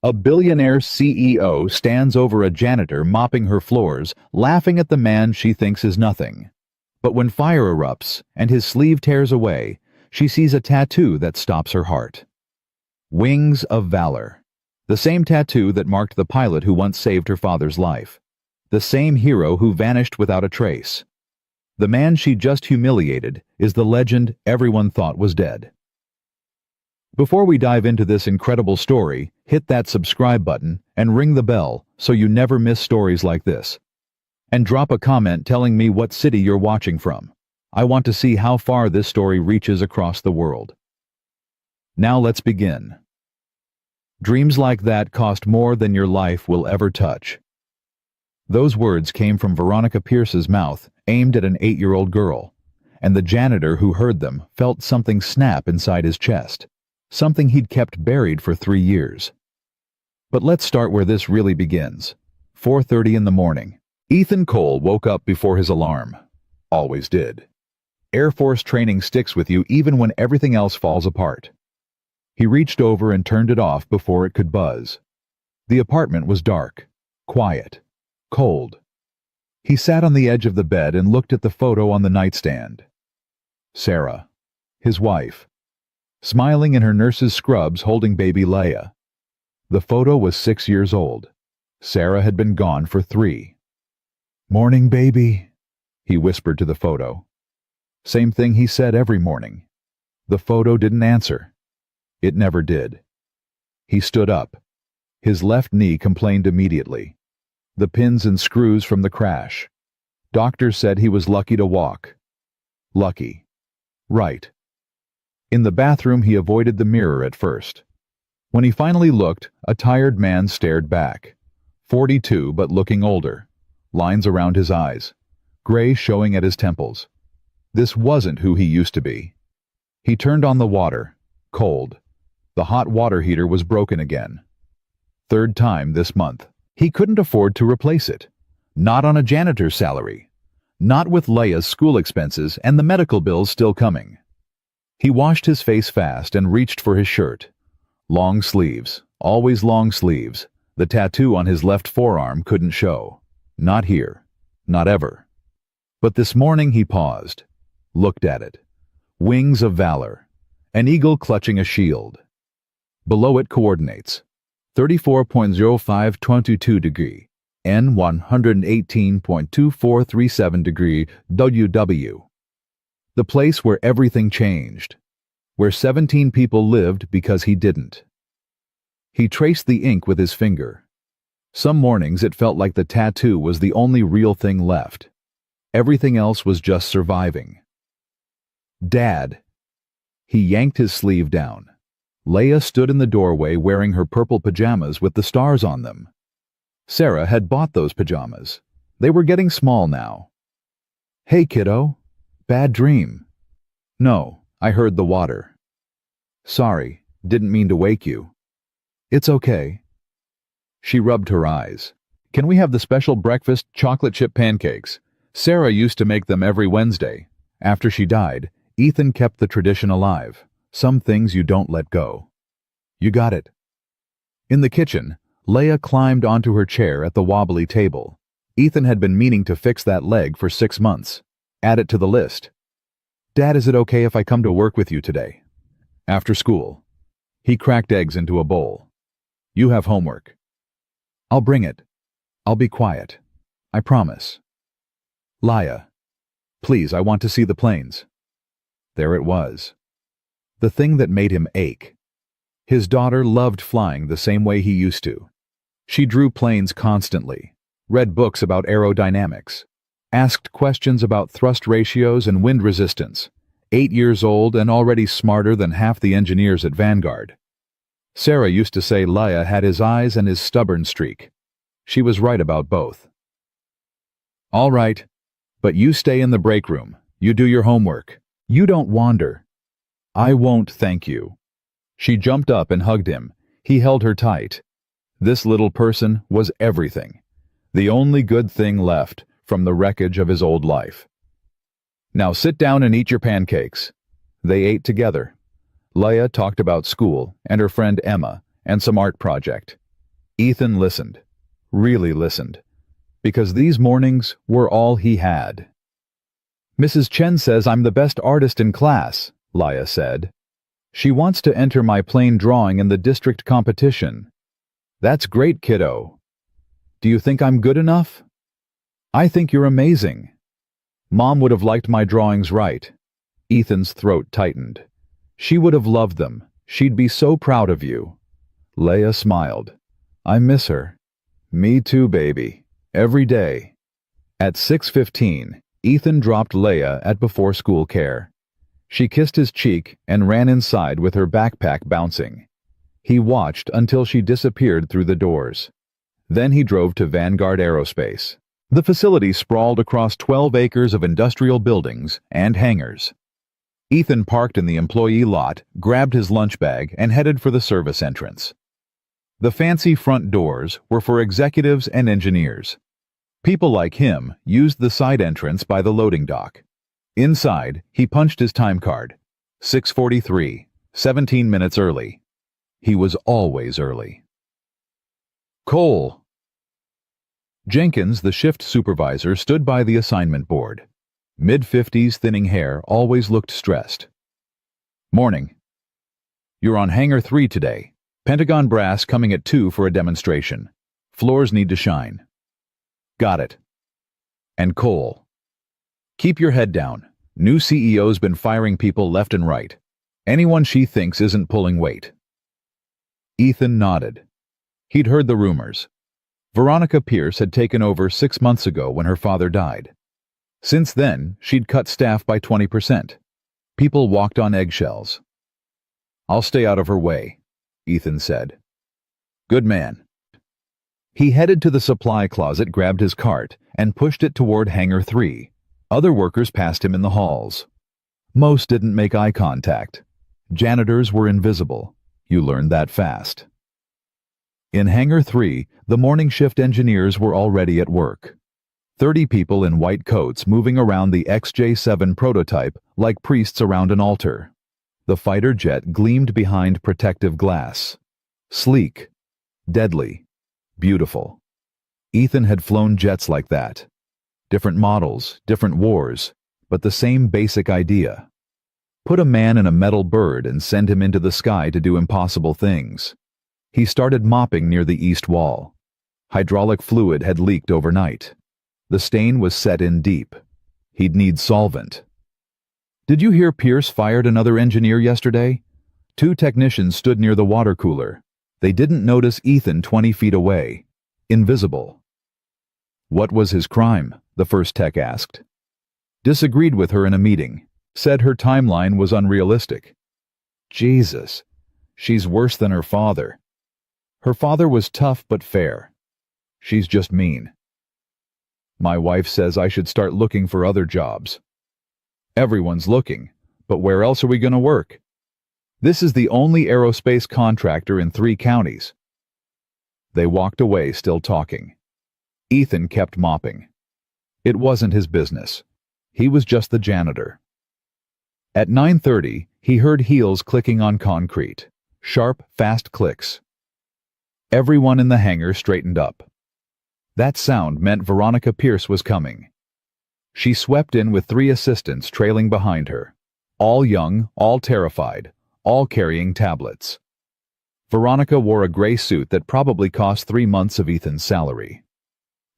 A billionaire CEO stands over a janitor mopping her floors, laughing at the man she thinks is nothing. But when fire erupts and his sleeve tears away, she sees a tattoo that stops her heart. Wings of Valor. The same tattoo that marked the pilot who once saved her father's life. The same hero who vanished without a trace. The man she just humiliated is the legend everyone thought was dead. Before we dive into this incredible story, hit that subscribe button and ring the bell so you never miss stories like this. And drop a comment telling me what city you're watching from. I want to see how far this story reaches across the world. Now let's begin. Dreams like that cost more than your life will ever touch. Those words came from Veronica Pierce's mouth, aimed at an 8-year-old girl, and the janitor who heard them felt something snap inside his chest. Something he'd kept buried for 3 years. But let's start where this really begins. 4:30 in the morning. Ethan Cole woke up before his alarm. Always did. Air Force training sticks with you even when everything else falls apart. He reached over and turned it off before it could buzz. The apartment was dark, quiet, cold. He sat on the edge of the bed and looked at the photo on the nightstand. Sarah, his wife, smiling in her nurse's scrubs holding baby Leia. The photo was 6 years old. Sarah had been gone for 3. "Morning, baby," he whispered to the photo. Same thing he said every morning. The photo didn't answer. It never did. He stood up. His left knee complained immediately. The pins and screws from the crash. Doctors said he was lucky to walk. Lucky. Right. In the bathroom, he avoided the mirror at first. When he finally looked, a tired man stared back. 42, but looking older. Lines around his eyes. Gray showing at his temples. This wasn't who he used to be. He turned on the water. Cold. The hot water heater was broken again. 3rd time this month. He couldn't afford to replace it. Not on a janitor's salary. Not with Leia's school expenses and the medical bills still coming. He washed his face fast and reached for his shirt. Long sleeves, always long sleeves. The tattoo on his left forearm couldn't show. Not here. Not ever. But this morning he paused. Looked at it. Wings of Valor. An eagle clutching a shield. Below it coordinates. 34.0522 degree. N 118.2437 degree WW. The place where everything changed. Where 17 people lived because he didn't. He traced the ink with his finger. Some mornings it felt like the tattoo was the only real thing left. Everything else was just surviving. Dad. He yanked his sleeve down. Leia stood in the doorway wearing her purple pajamas with the stars on them. Sarah had bought those pajamas. They were getting small now. "Hey, kiddo. Bad dream." "No, I heard the water." "Sorry, didn't mean to wake you." "It's okay." She rubbed her eyes. "Can we have the special breakfast chocolate chip pancakes? Sarah used to make them every Wednesday. After she died, Ethan kept the tradition alive. Some things you don't let go." "You got it." In the kitchen, Leia climbed onto her chair at the wobbly table. Ethan had been meaning to fix that leg for 6 months. Add it to the list. "Dad, is it okay if I come to work with you today?" "After school." He cracked eggs into a bowl. "You have homework." "I'll bring it. I'll be quiet. I promise." "Leia, please, I want to see the planes." There it was. The thing that made him ache. His daughter loved flying the same way he used to. She drew planes constantly, read books about aerodynamics, asked questions about thrust ratios and wind resistance. 8 years old and already smarter than half the engineers at Vanguard. Sarah used to say Leia had his eyes and his stubborn streak. She was right about both. "All right, but you stay in the break room. You do your homework. You don't wander." "I won't, thank you." She jumped up and hugged him. He held her tight. This little person was everything. The only good thing left from the wreckage of his old life. "Now sit down and eat your pancakes." They ate together. Leia talked about school and her friend Emma and some art project. Ethan listened, really listened, because these mornings were all he had. Mrs. Chen says I'm the best artist in class, Laya said. She wants to enter my plain drawing in the district competition. That's great, kiddo. Do you think I'm good enough? I think you're amazing. Mom would have liked my drawings, right? Ethan's throat tightened. She would have loved them. She'd be so proud of you. Leia smiled. I miss her. Me too, baby. Every day. At 6:15, Ethan dropped Leia at before-school care. She kissed his cheek and ran inside with her backpack bouncing. He watched until she disappeared through the doors. Then he drove to Vanguard Aerospace. The facility sprawled across 12 acres of industrial buildings and hangars. Ethan parked in the employee lot, grabbed his lunch bag, and headed for the service entrance. The fancy front doors were for executives and engineers. People like him used the side entrance by the loading dock. Inside, he punched his time card. 6:43, 17 minutes early. He was always early. Cole. Jenkins, the shift supervisor, stood by the assignment board. Mid-50s, thinning hair, always looked stressed. Morning. You're on Hangar 3 today. Pentagon brass coming at 2 for a demonstration. Floors need to shine. Got it. And Cole. Keep your head down. New CEO's been firing people left and right. Anyone she thinks isn't pulling weight. Ethan nodded. He'd heard the rumors. Veronica Pierce had taken over 6 months ago when her father died. Since then, she'd cut staff by 20%. People walked on eggshells. I'll stay out of her way, Ethan said. Good man. He headed to the supply closet, grabbed his cart, and pushed it toward Hangar 3. Other workers passed him in the halls. Most didn't make eye contact. Janitors were invisible. You learned that fast. In Hangar 3, the morning shift engineers were already at work. 30 people in white coats moving around the XJ-7 prototype like priests around an altar. The fighter jet gleamed behind protective glass. Sleek. Deadly. Beautiful. Ethan had flown jets like that. Different models, different wars, but the same basic idea. Put a man in a metal bird and send him into the sky to do impossible things. He started mopping near the east wall. Hydraulic fluid had leaked overnight. The stain was set in deep. He'd need solvent. Did you hear Pierce fired another engineer yesterday? 2 technicians stood near the water cooler. They didn't notice Ethan 20 feet away. Invisible. What was his crime? The first tech asked. Disagreed with her in a meeting. Said her timeline was unrealistic. Jesus. She's worse than her father. Her father was tough but fair. She's just mean. My wife says I should start looking for other jobs. Everyone's looking, but where else are we going to work? This is the only aerospace contractor in 3 counties. They walked away, still talking. Ethan kept mopping. It wasn't his business. He was just the janitor. At 9:30, he heard heels clicking on concrete. Sharp, fast clicks. Everyone in the hangar straightened up. That sound meant Veronica Pierce was coming. She swept in with 3 assistants trailing behind her. All young, all terrified, all carrying tablets. Veronica wore a gray suit that probably cost 3 months of Ethan's salary.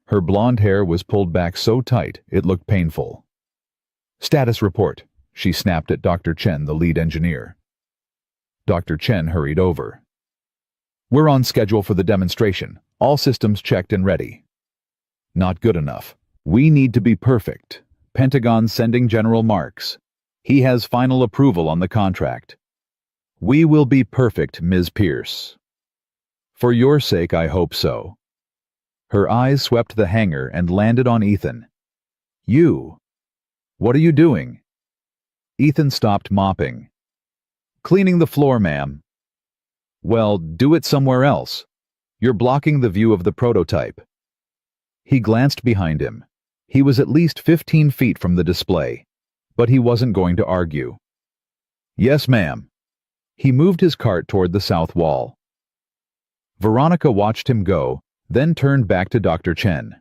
Her blonde hair was pulled back so tight it looked painful. Status report, she snapped at Dr. Chen, the lead engineer. Dr. Chen hurried over. We're on schedule for the demonstration. All systems checked and ready. Not good enough. We need to be perfect. Pentagon sending General Marks. He has final approval on the contract. We will be perfect, Ms. Pierce. For your sake, I hope so. Her eyes swept the hangar and landed on Ethan. You. What are you doing? Ethan stopped mopping. Cleaning the floor, ma'am. Well, do it somewhere else. You're blocking the view of the prototype. He glanced behind him. He was at least 15 feet from the display, but he wasn't going to argue. Yes, ma'am. He moved his cart toward the south wall. Veronica watched him go, then turned back to Dr. Chen.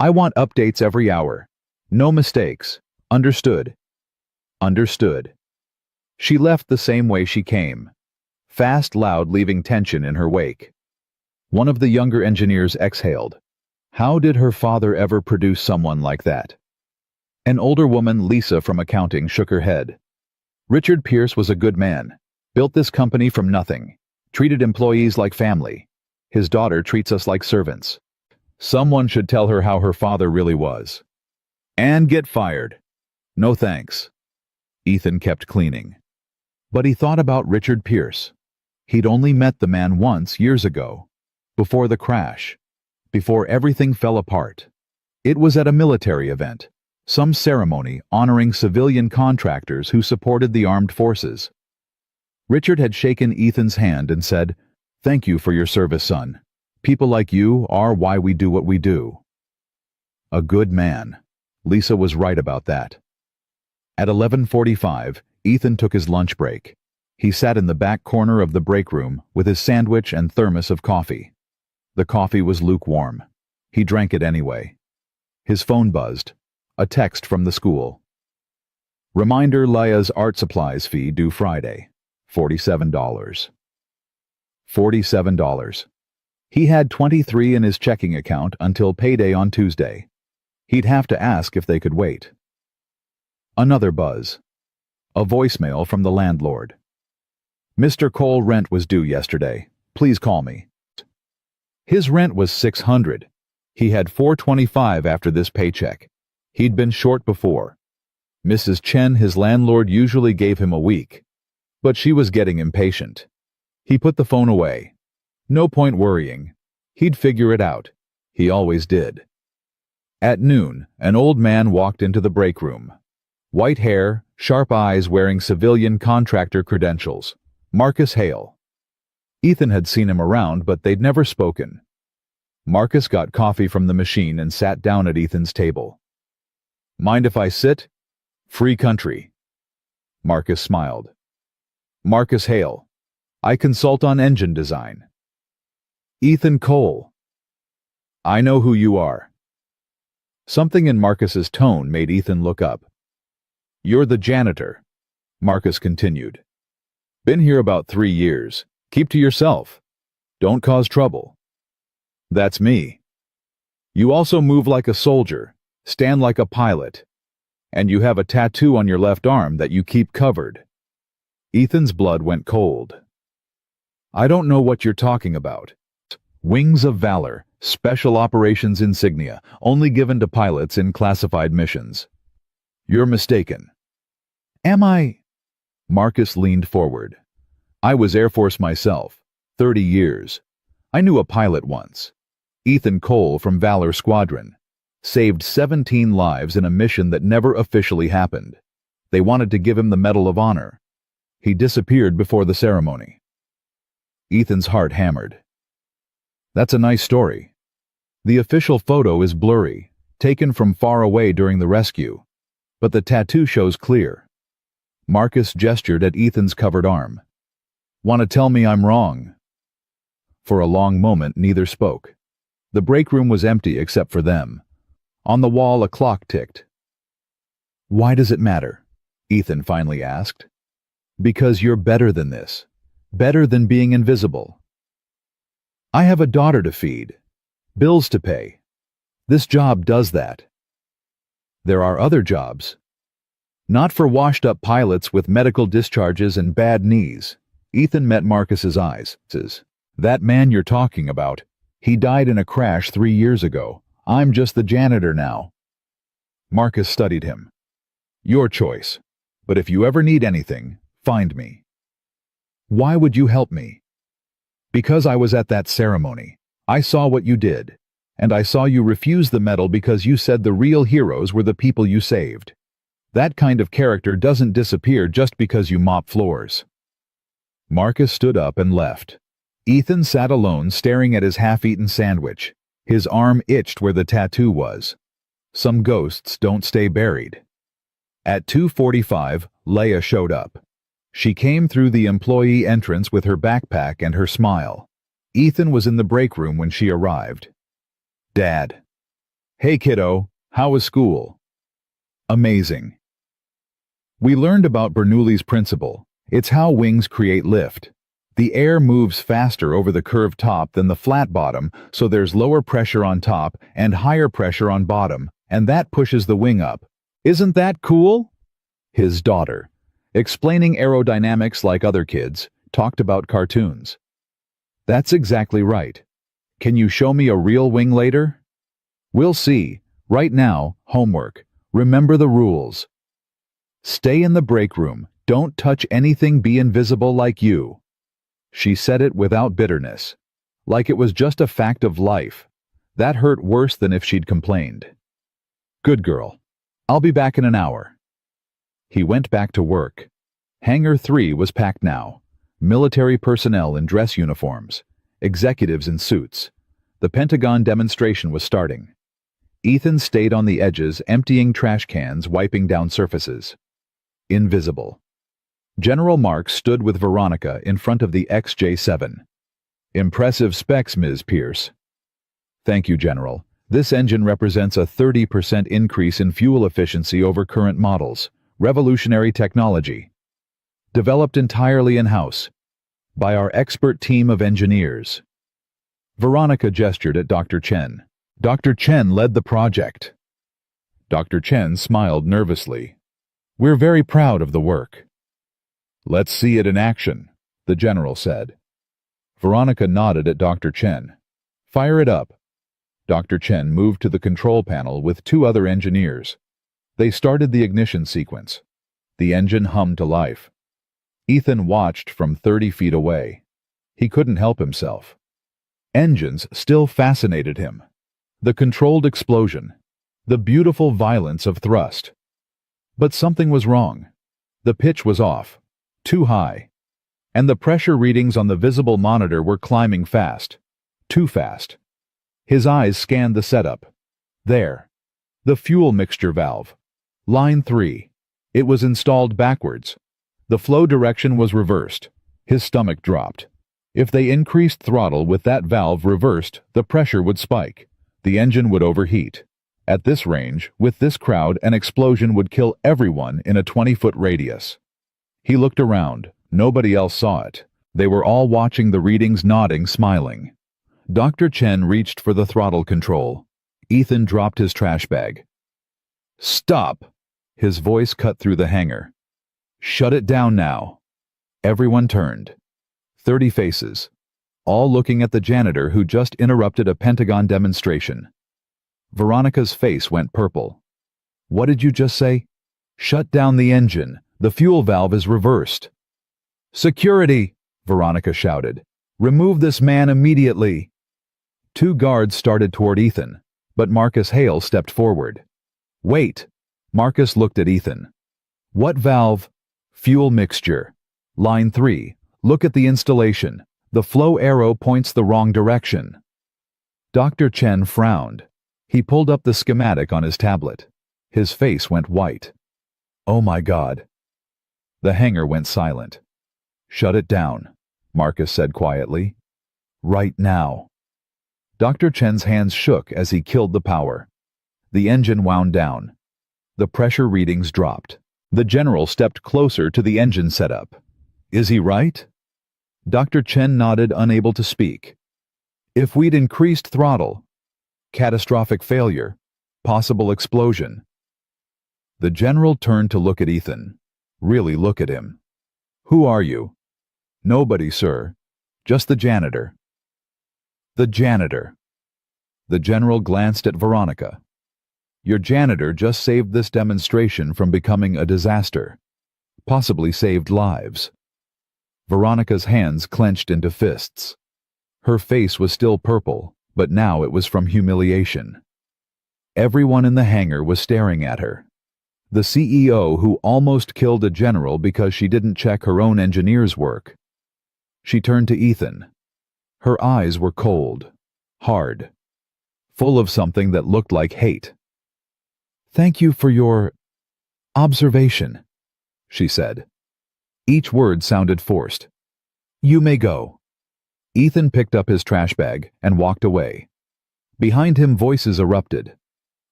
I want updates every hour. No mistakes. Understood. Understood. She left the same way she came. Fast, loud, leaving tension in her wake. One of the younger engineers exhaled. How did her father ever produce someone like that? An older woman, Lisa from accounting, shook her head. Richard Pierce was a good man. Built this company from nothing. Treated employees like family. His daughter treats us like servants. Someone should tell her how her father really was. And get fired. No thanks. Ethan kept cleaning. But he thought about Richard Pierce. He'd only met the man once years ago. Before the crash. Before everything fell apart. It was at a military event. Some ceremony honoring civilian contractors who supported the armed forces. Richard had shaken Ethan's hand and said, "Thank you for your service, son. People like you are why we do what we do." A good man. Lisa was right about that. At 11:45, Ethan took his lunch break. He sat in the back corner of the break room with his sandwich and thermos of coffee. The coffee was lukewarm. He drank it anyway. His phone buzzed. A text from the school. Reminder: Leia's art supplies fee due Friday. $47. $47. He had $23 in his checking account until payday on Tuesday. He'd have to ask if they could wait. Another buzz. A voicemail from the landlord. Mr. Cole, rent was due yesterday. Please call me. His rent was $600. He had $425 after this paycheck. He'd been short before. Mrs. Chen, his landlord, usually gave him a week. But she was getting impatient. He put the phone away. No point worrying. He'd figure it out. He always did. At noon, an old man walked into the break room. White hair, sharp eyes, wearing civilian contractor credentials. Marcus Hale. Ethan had seen him around, but they'd never spoken. Marcus got coffee from the machine and sat down at Ethan's table. Mind if I sit? Free country. Marcus smiled. Marcus Hale. I consult on engine design. Ethan Cole. I know who you are. Something in Marcus's tone made Ethan look up. You're the janitor, Marcus continued. Been here about 3 years. Keep to yourself. Don't cause trouble. That's me. You also move like a soldier, stand like a pilot, and you have a tattoo on your left arm that you keep covered. Ethan's blood went cold. I don't know what you're talking about. Wings of Valor, special operations insignia, only given to pilots in classified missions. You're mistaken. Am I? Marcus leaned forward. I was Air Force myself, 30 years. I knew a pilot once. Ethan Cole from Valor Squadron. Saved 17 lives in a mission that never officially happened. They wanted to give him the Medal of Honor. He disappeared before the ceremony. Ethan's heart hammered. That's a nice story. The official photo is blurry, taken from far away during the rescue, but the tattoo shows clear. Marcus gestured at Ethan's covered arm. Want to tell me I'm wrong? For a long moment, neither spoke. The break room was empty except for them. On the wall, a clock ticked. Why does it matter? Ethan finally asked. Because you're better than this. Better than being invisible. I have a daughter to feed. Bills to pay. This job does that. There are other jobs. Not for washed-up pilots with medical discharges and bad knees. Ethan met Marcus's eyes. That man you're talking about, he died in a crash 3 years ago. I'm just the janitor now. Marcus studied him. Your choice. But if you ever need anything, find me. Why would you help me? Because I was at that ceremony. I saw what you did. And I saw you refuse the medal because you said the real heroes were the people you saved. That kind of character doesn't disappear just because you mop floors. Marcus stood up and left. Ethan sat alone staring at his half-eaten sandwich. His arm itched where the tattoo was. Some ghosts don't stay buried. At 2:45, Leia showed up. She came through the employee entrance with her backpack and her smile. Ethan was in the break room when she arrived. Dad. Hey kiddo, how was school? Amazing. We learned about Bernoulli's principle. It's how wings create lift. The air moves faster over the curved top than the flat bottom, so there's lower pressure on top and higher pressure on bottom, and that pushes the wing up. Isn't that cool? His daughter, explaining aerodynamics like other kids, talked about cartoons. That's exactly right. Can you show me a real wing later? We'll see. Right now, homework. Remember the rules. Stay in the break room. Don't touch anything. Be invisible like you. She said it without bitterness, like it was just a fact of life. That hurt worse than if she'd complained. Good girl. I'll be back in an hour. He went back to work. Hangar 3 was packed now. Military personnel in dress uniforms, executives in suits. The Pentagon demonstration was starting. Ethan stayed on the edges, emptying trash cans, wiping down surfaces. Invisible. General Marks stood with Veronica in front of the XJ7. Impressive specs, Ms. Pierce. Thank you, General. This engine represents a 30% increase in fuel efficiency over current models. Revolutionary technology. Developed entirely in-house by our expert team of engineers. Veronica gestured at Dr. Chen. Dr. Chen led the project. Dr. Chen smiled nervously. We're very proud of the work. Let's see it in action, the general said. Veronica nodded at Dr. Chen. Fire it up. Dr. Chen moved to the control panel with 2 other engineers. They started the ignition sequence. The engine hummed to life. Ethan watched from 30 feet away. He couldn't help himself. Engines still fascinated him. The controlled explosion. The beautiful violence of thrust. But something was wrong. The pitch was off. Too high. And the pressure readings on the visible monitor were climbing fast. Too fast. His eyes scanned the setup. There. The fuel mixture valve. Line 3. It was installed backwards. The flow direction was reversed. His stomach dropped. If they increased throttle with that valve reversed, the pressure would spike. The engine would overheat. At this range, with this crowd, an explosion would kill everyone in a 20-foot radius. He looked around. Nobody else saw it. They were all watching the readings, nodding, smiling. Dr. Chen reached for the throttle control. Ethan dropped his trash bag. Stop! His voice cut through the hangar. Shut it down now. Everyone turned. 30 faces. All looking at the janitor who just interrupted a Pentagon demonstration. Veronica's face went purple. What did you just say? Shut down the engine. The fuel valve is reversed. Security! Veronica shouted. Remove this man immediately. 2 guards started toward Ethan, but Marcus Hale stepped forward. Wait! Marcus looked at Ethan. What valve? Fuel mixture. Line 3. Look at the installation. The flow arrow points the wrong direction. Dr. Chen frowned. He pulled up the schematic on his tablet. His face went white. Oh my God. The hangar went silent. Shut it down, Marcus said quietly. Right now. Dr. Chen's hands shook as he killed the power. The engine wound down. The pressure readings dropped. The general stepped closer to the engine setup. Is he right? Dr. Chen nodded, unable to speak. If we'd increased throttle, catastrophic failure, possible explosion. The general turned to look at Ethan. Really look at him. Who are you? Nobody, sir. Just the janitor. The janitor. The general glanced at Veronica. Your janitor just saved this demonstration from becoming a disaster. Possibly saved lives. Veronica's hands clenched into fists. Her face was still purple, but now it was from humiliation. Everyone in the hangar was staring at her. The CEO who almost killed a general because she didn't check her own engineer's work. She turned to Ethan. Her eyes were cold, hard, full of something that looked like hate. Thank you for your observation, she said. Each word sounded forced. You may go. Ethan picked up his trash bag and walked away. Behind him, voices erupted.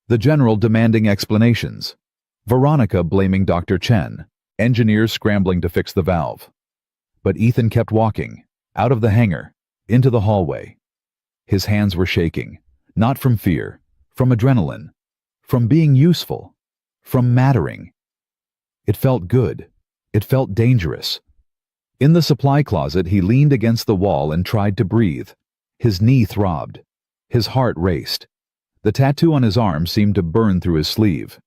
The general demanding explanations. Veronica blaming Dr. Chen. Engineers scrambling to fix the valve. But Ethan kept walking, out of the hangar, into the hallway. His hands were shaking, not from fear, from adrenaline, from being useful, from mattering. It felt good. It felt dangerous. In the supply closet, he leaned against the wall and tried to breathe. His knee throbbed. His heart raced. The tattoo on his arm seemed to burn through his sleeve.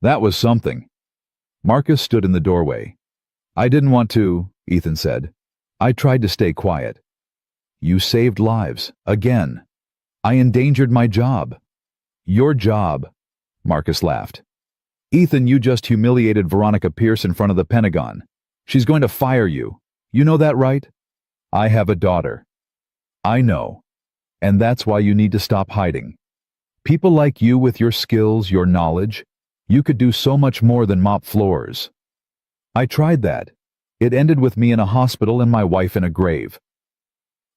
That was something. Marcus stood in the doorway. "I didn't want to," Ethan said. "I tried to stay quiet." "You saved lives, again. I endangered my job." "Your job," Marcus laughed. "Ethan, you just humiliated Veronica Pierce in front of the Pentagon. She's going to fire you. You know that, right? I have a daughter." "I know. And that's why you need to stop hiding. People like you with your skills, your knowledge, you could do so much more than mop floors." "I tried that. It ended with me in a hospital and my wife in a grave."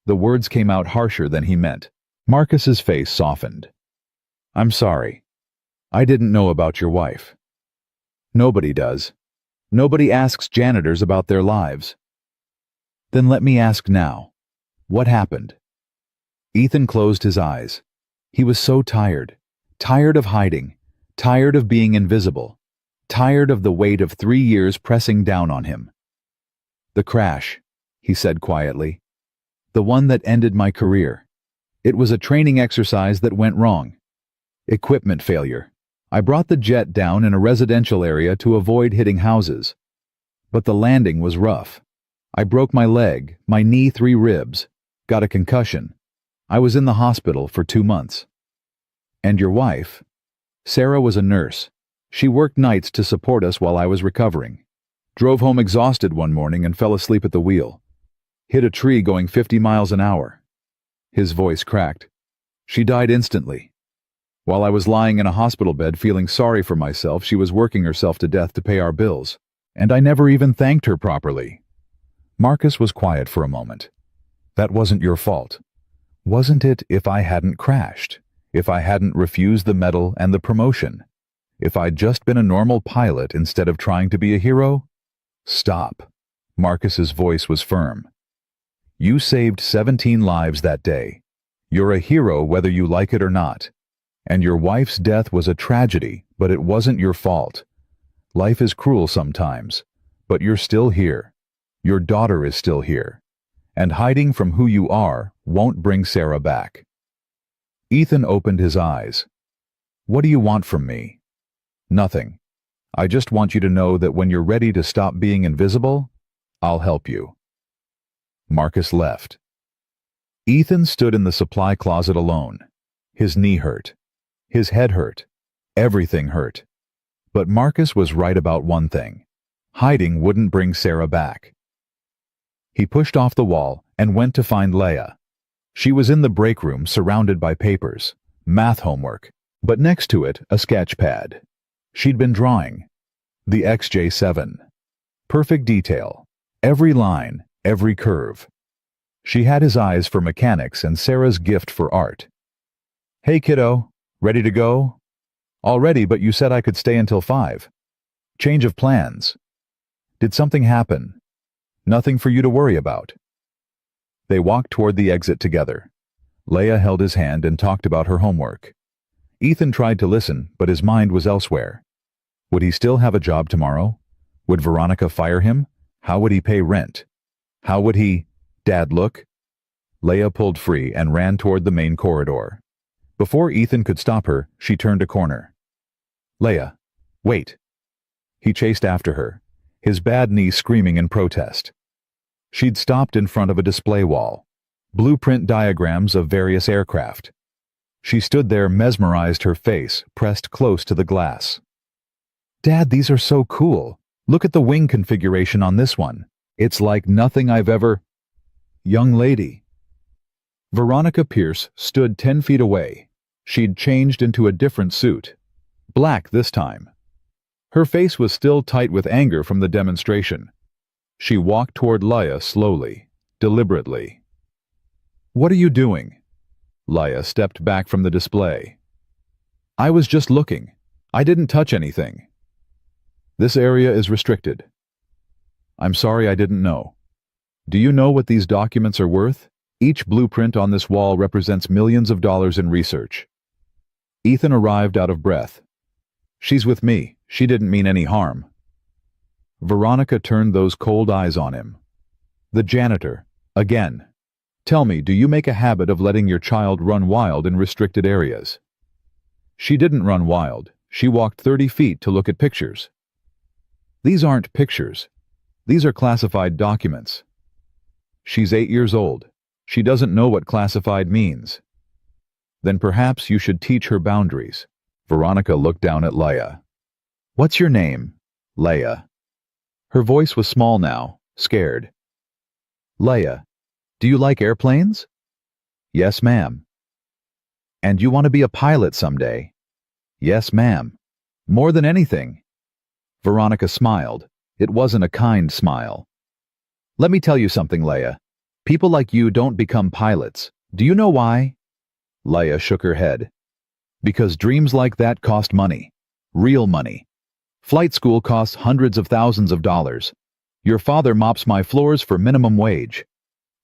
The words came out harsher than he meant. Marcus's face softened. "I'm sorry. I didn't know about your wife." "Nobody does. Nobody asks janitors about their lives." "Then let me ask now. What happened?" Ethan closed his eyes. He was so tired. Tired of hiding. Tired of being invisible. Tired of the weight of 3 years pressing down on him. "The crash," he said quietly. "The one that ended my career. It was a training exercise that went wrong. Equipment failure. I brought the jet down in a residential area to avoid hitting houses. But the landing was rough. I broke my leg, my knee, 3 ribs, got a concussion. I was in the hospital for 2 months. And your wife? Sarah was a nurse. She worked nights to support us while I was recovering. Drove home exhausted one morning and fell asleep at the wheel. Hit a tree going 50 miles an hour. His voice cracked. She died instantly. While I was lying in a hospital bed feeling sorry for myself, she was working herself to death to pay our bills. And I never even thanked her properly." Marcus was quiet for a moment. "That wasn't your fault. Wasn't it if I hadn't crashed? If I hadn't refused the medal and the promotion? If I'd just been a normal pilot instead of trying to be a hero?" "Stop." Marcus's voice was firm. "You saved 17 lives that day. You're a hero whether you like it or not. And your wife's death was a tragedy, but it wasn't your fault. Life is cruel sometimes, but you're still here. Your daughter is still here. And hiding from who you are won't bring Sarah back." Ethan opened his eyes. "What do you want from me?" "Nothing. I just want you to know that when you're ready to stop being invisible, I'll help you." Marcus left. Ethan stood in the supply closet alone. His knee hurt. His head hurt. Everything hurt. But Marcus was right about one thing. Hiding wouldn't bring Sarah back. He pushed off the wall and went to find Leia. She was in the break room surrounded by papers, math homework, but next to it a sketch pad. She'd been drawing. The XJ7. Perfect detail. Every line, every curve. She had his eyes for mechanics and Sarah's gift for art. "Hey kiddo, ready to go?" "All ready, but you said I could stay until 5. "Change of plans." "Did something happen?" "Nothing for you to worry about." They walked toward the exit together. Leia held his hand and talked about her homework. Ethan tried to listen, but his mind was elsewhere. Would he still have a job tomorrow? Would Veronica fire him? How would he pay rent? How would he— "Dad, look." Leia pulled free and ran toward the main corridor. Before Ethan could stop her, she turned a corner. "Leia, wait." He chased after her, his bad knee screaming in protest. She'd stopped in front of a display wall. Blueprint diagrams of various aircraft. She stood there, mesmerized, her face pressed close to the glass. "Dad, these are so cool. Look at the wing configuration on this one. It's like nothing I've ever—" "Young lady." Veronica Pierce stood 10 feet away. She'd changed into a different suit. Black this time. Her face was still tight with anger from the demonstration. She walked toward Leia slowly, deliberately. What are you doing? Leia stepped back from the display. I was just looking. I didn't touch anything. This area is restricted. I'm sorry I didn't know. Do you know what these documents are worth? Each blueprint on this wall represents millions of dollars in research. Ethan arrived out of breath. She's with me. She didn't mean any harm. Veronica turned those cold eyes on him. The janitor, again. Tell me, do you make a habit of letting your child run wild in restricted areas? She didn't run wild. She walked 30 feet to look at pictures. These aren't pictures. These are classified documents. She's 8 years old. She doesn't know what classified means. Then perhaps you should teach her boundaries. Veronica looked down at Leia. What's your name? Leia. Her voice was small now, scared. Leia, do you like airplanes? Yes, ma'am. And you want to be a pilot someday? Yes, ma'am. More than anything. Veronica smiled. It wasn't a kind smile. Let me tell you something, Leia. People like you don't become pilots. Do you know why? Leia shook her head. Because dreams like that cost money. Real money. Flight school costs hundreds of thousands of dollars. Your father mops my floors for minimum wage.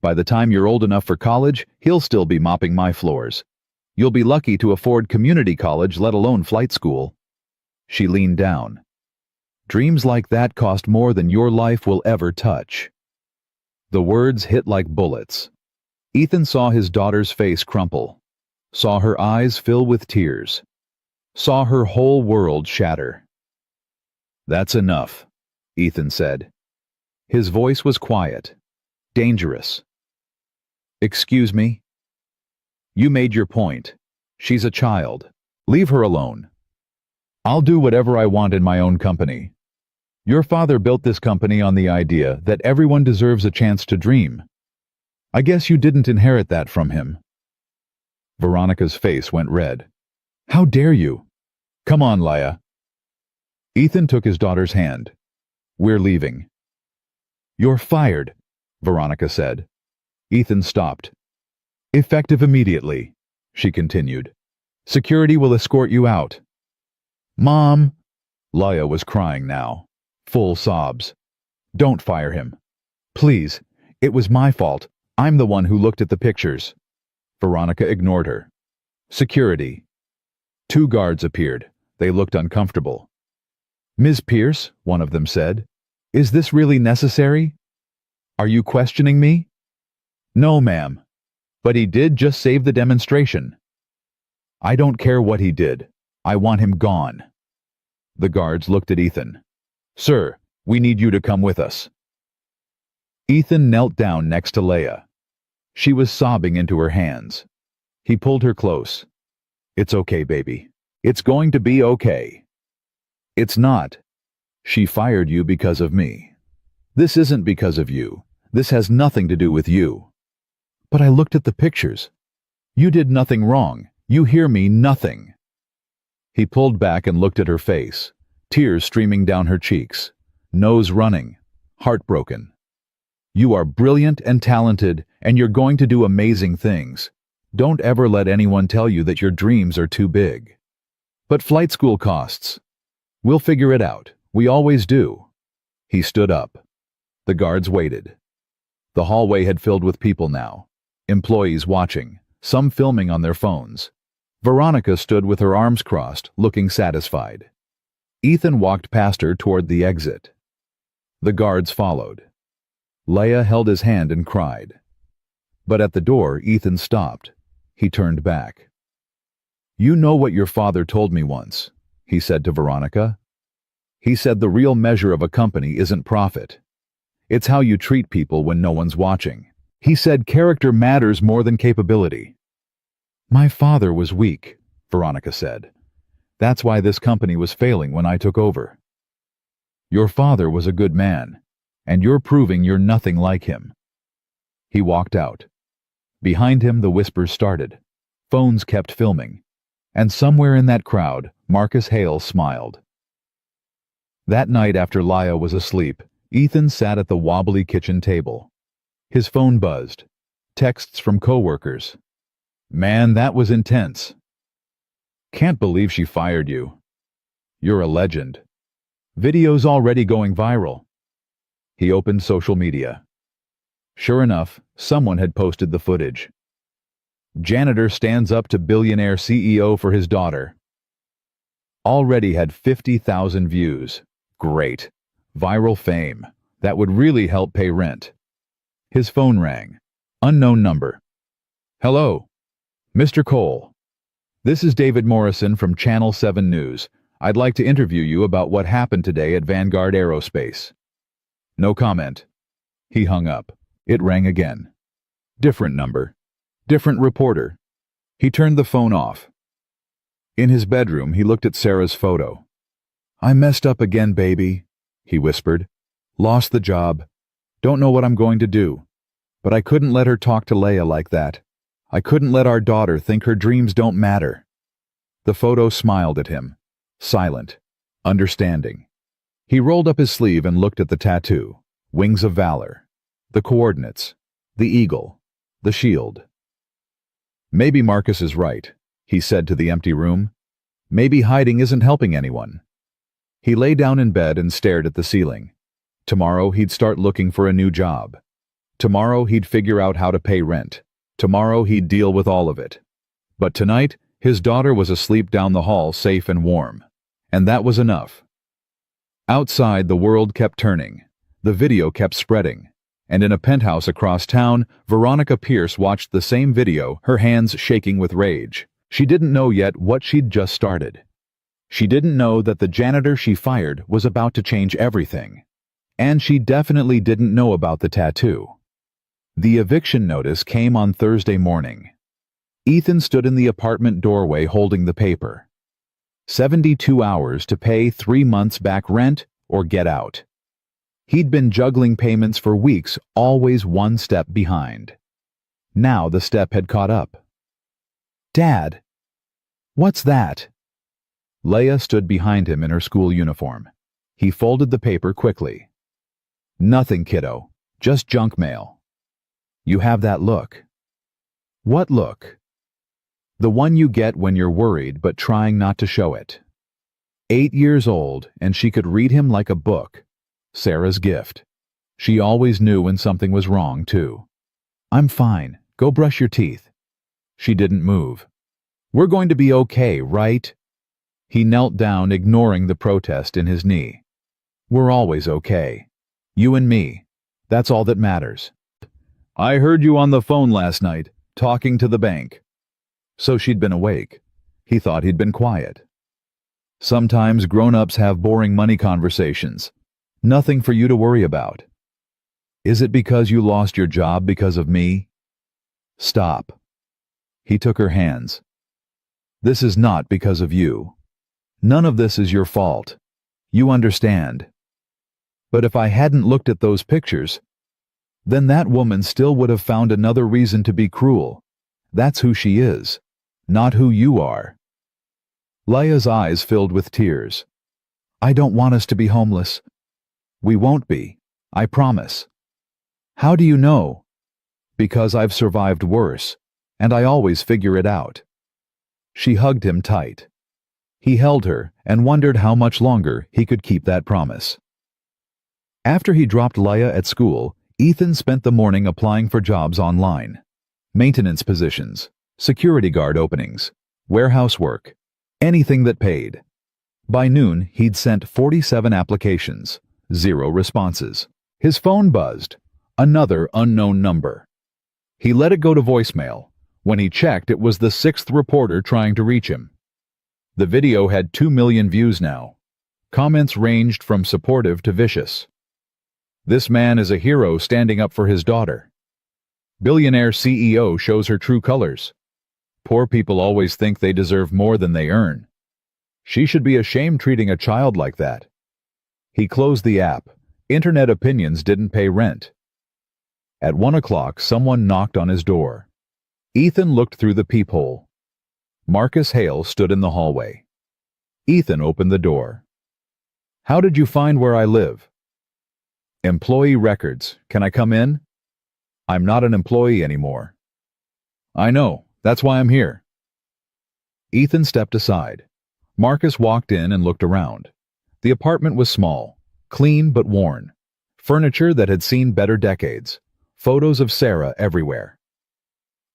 By the time you're old enough for college, he'll still be mopping my floors. You'll be lucky to afford community college, let alone flight school. She leaned down. Dreams like that cost more than your life will ever touch. The words hit like bullets. Ethan saw his daughter's face crumple, saw her eyes fill with tears, saw her whole world shatter. That's enough, Ethan said. His voice was quiet, dangerous. Excuse me? You made your point. She's a child. Leave her alone. I'll do whatever I want in my own company. Your father built this company on the idea that everyone deserves a chance to dream. I guess you didn't inherit that from him. Veronica's face went red. How dare you? Come on, Leia. Ethan took his daughter's hand. We're leaving. You're fired, Veronica said. Ethan stopped. Effective immediately, she continued. Security will escort you out. Mom! Leia was crying now. Full sobs. Don't fire him. Please, it was my fault. I'm the one who looked at the pictures. Veronica ignored her. Security. 2 guards appeared. They looked uncomfortable. Ms. Pierce, one of them said, is this really necessary? Are you questioning me? No, ma'am. But he did just save the demonstration. I don't care what he did. I want him gone. The guards looked at Ethan. Sir, we need you to come with us. Ethan knelt down next to Leia. She was sobbing into her hands. He pulled her close. It's okay, baby. It's going to be okay. It's not. She fired you because of me. This isn't because of you. This has nothing to do with you. But I looked at the pictures. You did nothing wrong. You hear me, nothing. He pulled back and looked at her face, tears streaming down her cheeks, nose running, heartbroken. You are brilliant and talented, and you're going to do amazing things. Don't ever let anyone tell you that your dreams are too big. But flight school costs. We'll figure it out. We always do. He stood up. The guards waited. The hallway had filled with people now. Employees watching, some filming on their phones. Veronica stood with her arms crossed, looking satisfied. Ethan walked past her toward the exit. The guards followed. Leia held his hand and cried. But at the door, Ethan stopped. He turned back. You know what your father told me once, he said to Veronica. He said the real measure of a company isn't profit. It's how you treat people when no one's watching. He said character matters more than capability. My father was weak, Veronica said. That's why this company was failing when I took over. Your father was a good man, and you're proving you're nothing like him. He walked out. Behind him, the whispers started. Phones kept filming. And somewhere in that crowd, Marcus Hale smiled. That night after Leia was asleep, Ethan sat at the wobbly kitchen table. His phone buzzed. Texts from coworkers. Man, that was intense. Can't believe she fired you. You're a legend. Videos already going viral. He opened social media. Sure enough, someone had posted the footage. Janitor stands up to billionaire CEO for his daughter. Already had 50,000 views. Great. Viral fame. That would really help pay rent. His phone rang. Unknown number. Hello. Mr. Cole. This is David Morrison from Channel 7 News. I'd like to interview you about what happened today at Vanguard Aerospace. No comment. He hung up. It rang again. Different number. Different reporter. He turned the phone off. In his bedroom, he looked at Sarah's photo. I messed up again, baby, he whispered. Lost the job. Don't know what I'm going to do. But I couldn't let her talk to Leia like that. I couldn't let our daughter think her dreams don't matter. The photo smiled at him. Silent. Understanding. He rolled up his sleeve and looked at the tattoo. Wings of valor. The coordinates. The eagle. The shield. Maybe Marcus is right, he said to the empty room. Maybe hiding isn't helping anyone. He lay down in bed and stared at the ceiling. Tomorrow he'd start looking for a new job. Tomorrow he'd figure out how to pay rent. Tomorrow he'd deal with all of it. But tonight, his daughter was asleep down the hall, safe and warm. And that was enough. Outside, the world kept turning. The video kept spreading. And in a penthouse across town, Veronica Pierce watched the same video, her hands shaking with rage. She didn't know yet what she'd just started. She didn't know that the janitor she fired was about to change everything. And she definitely didn't know about the tattoo. The eviction notice came on Thursday morning. Ethan stood in the apartment doorway holding the paper. 72 hours to pay 3 months back rent or get out. He'd been juggling payments for weeks, always one step behind. Now the step had caught up. Dad! What's that? Leia stood behind him in her school uniform. He folded the paper quickly. Nothing, kiddo. Just junk mail. You have that look. What look? The one you get when you're worried but trying not to show it. 8 years old, and she could read him like a book. Sarah's gift. She always knew when something was wrong, too. I'm fine. Go brush your teeth. She didn't move. We're going to be okay, right? He knelt down, ignoring the protest in his knee. We're always okay. You and me. That's all that matters. I heard you on the phone last night, talking to the bank. So she'd been awake. He thought he'd been quiet. Sometimes grown-ups have boring money conversations. Nothing for you to worry about. Is it because you lost your job because of me? Stop. He took her hands. This is not because of you. None of this is your fault. You understand. But if I hadn't looked at those pictures, then that woman still would have found another reason to be cruel. That's who she is, not who you are. Leia's eyes filled with tears. I don't want us to be homeless. We won't be, I promise. How do you know? Because I've survived worse, and I always figure it out. She hugged him tight. He held her and wondered how much longer he could keep that promise. After he dropped Leia at school, Ethan spent the morning applying for jobs online. Maintenance positions, security guard openings, warehouse work, anything that paid. By noon, he'd sent 47 applications. 0 responses. His phone buzzed. Another unknown number. He let it go to voicemail. When he checked, it was the 6th reporter trying to reach him. The video had 2 million views now. Comments ranged from supportive to vicious. This man is a hero standing up for his daughter. Billionaire CEO shows her true colors. Poor people always think they deserve more than they earn. She should be ashamed treating a child like that. He closed the app. Internet opinions didn't pay rent. At 1 o'clock, someone knocked on his door. Ethan looked through the peephole. Marcus Hale stood in the hallway. Ethan opened the door. How did you find where I live? Employee records. Can I come in? I'm not an employee anymore. I know, that's why I'm here. Ethan stepped aside. Marcus walked in and looked around. The apartment was small, clean but worn. Furniture that had seen better decades. Photos of Sarah everywhere.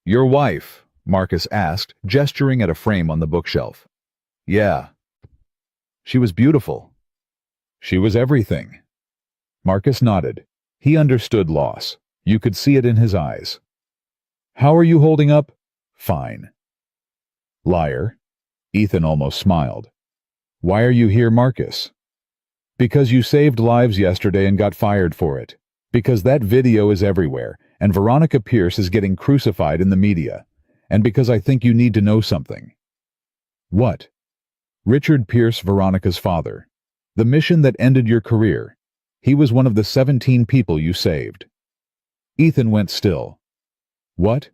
Your wife? Marcus asked, gesturing at a frame on the bookshelf. Yeah. She was beautiful. She was everything. Marcus nodded. He understood loss. You could see it in his eyes. How are you holding up? Fine. Liar. Ethan almost smiled. Why are you here, Marcus? Because you saved lives yesterday and got fired for it. Because that video is everywhere, and Veronica Pierce is getting crucified in the media. And because I think you need to know something. What? Richard Pierce, Veronica's father. The mission that ended your career. He was one of the 17 people you saved. Ethan went still. What?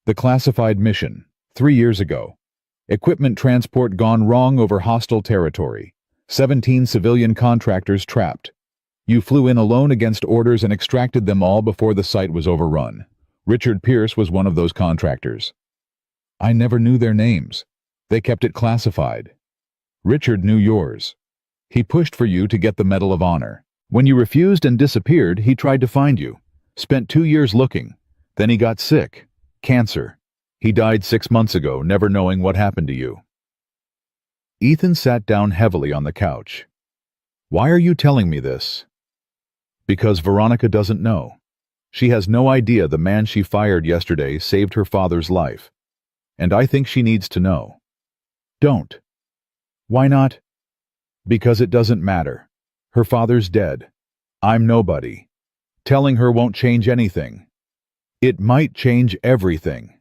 The classified mission, 3 years ago. Equipment transport gone wrong over hostile territory. 17 civilian contractors trapped. You flew in alone against orders and extracted them all before the site was overrun. Richard Pierce was one of those contractors. I never knew their names. They kept it classified. Richard knew yours. He pushed for you to get the Medal of Honor. When you refused and disappeared, he tried to find you. Spent 2 years looking. Then he got sick. Cancer. He died 6 months ago, never knowing what happened to you. Ethan sat down heavily on the couch. Why are you telling me this? Because Veronica doesn't know. She has no idea the man she fired yesterday saved her father's life. And I think she needs to know. Don't. Why not? Because it doesn't matter. Her father's dead. I'm nobody. Telling her won't change anything. It might change everything.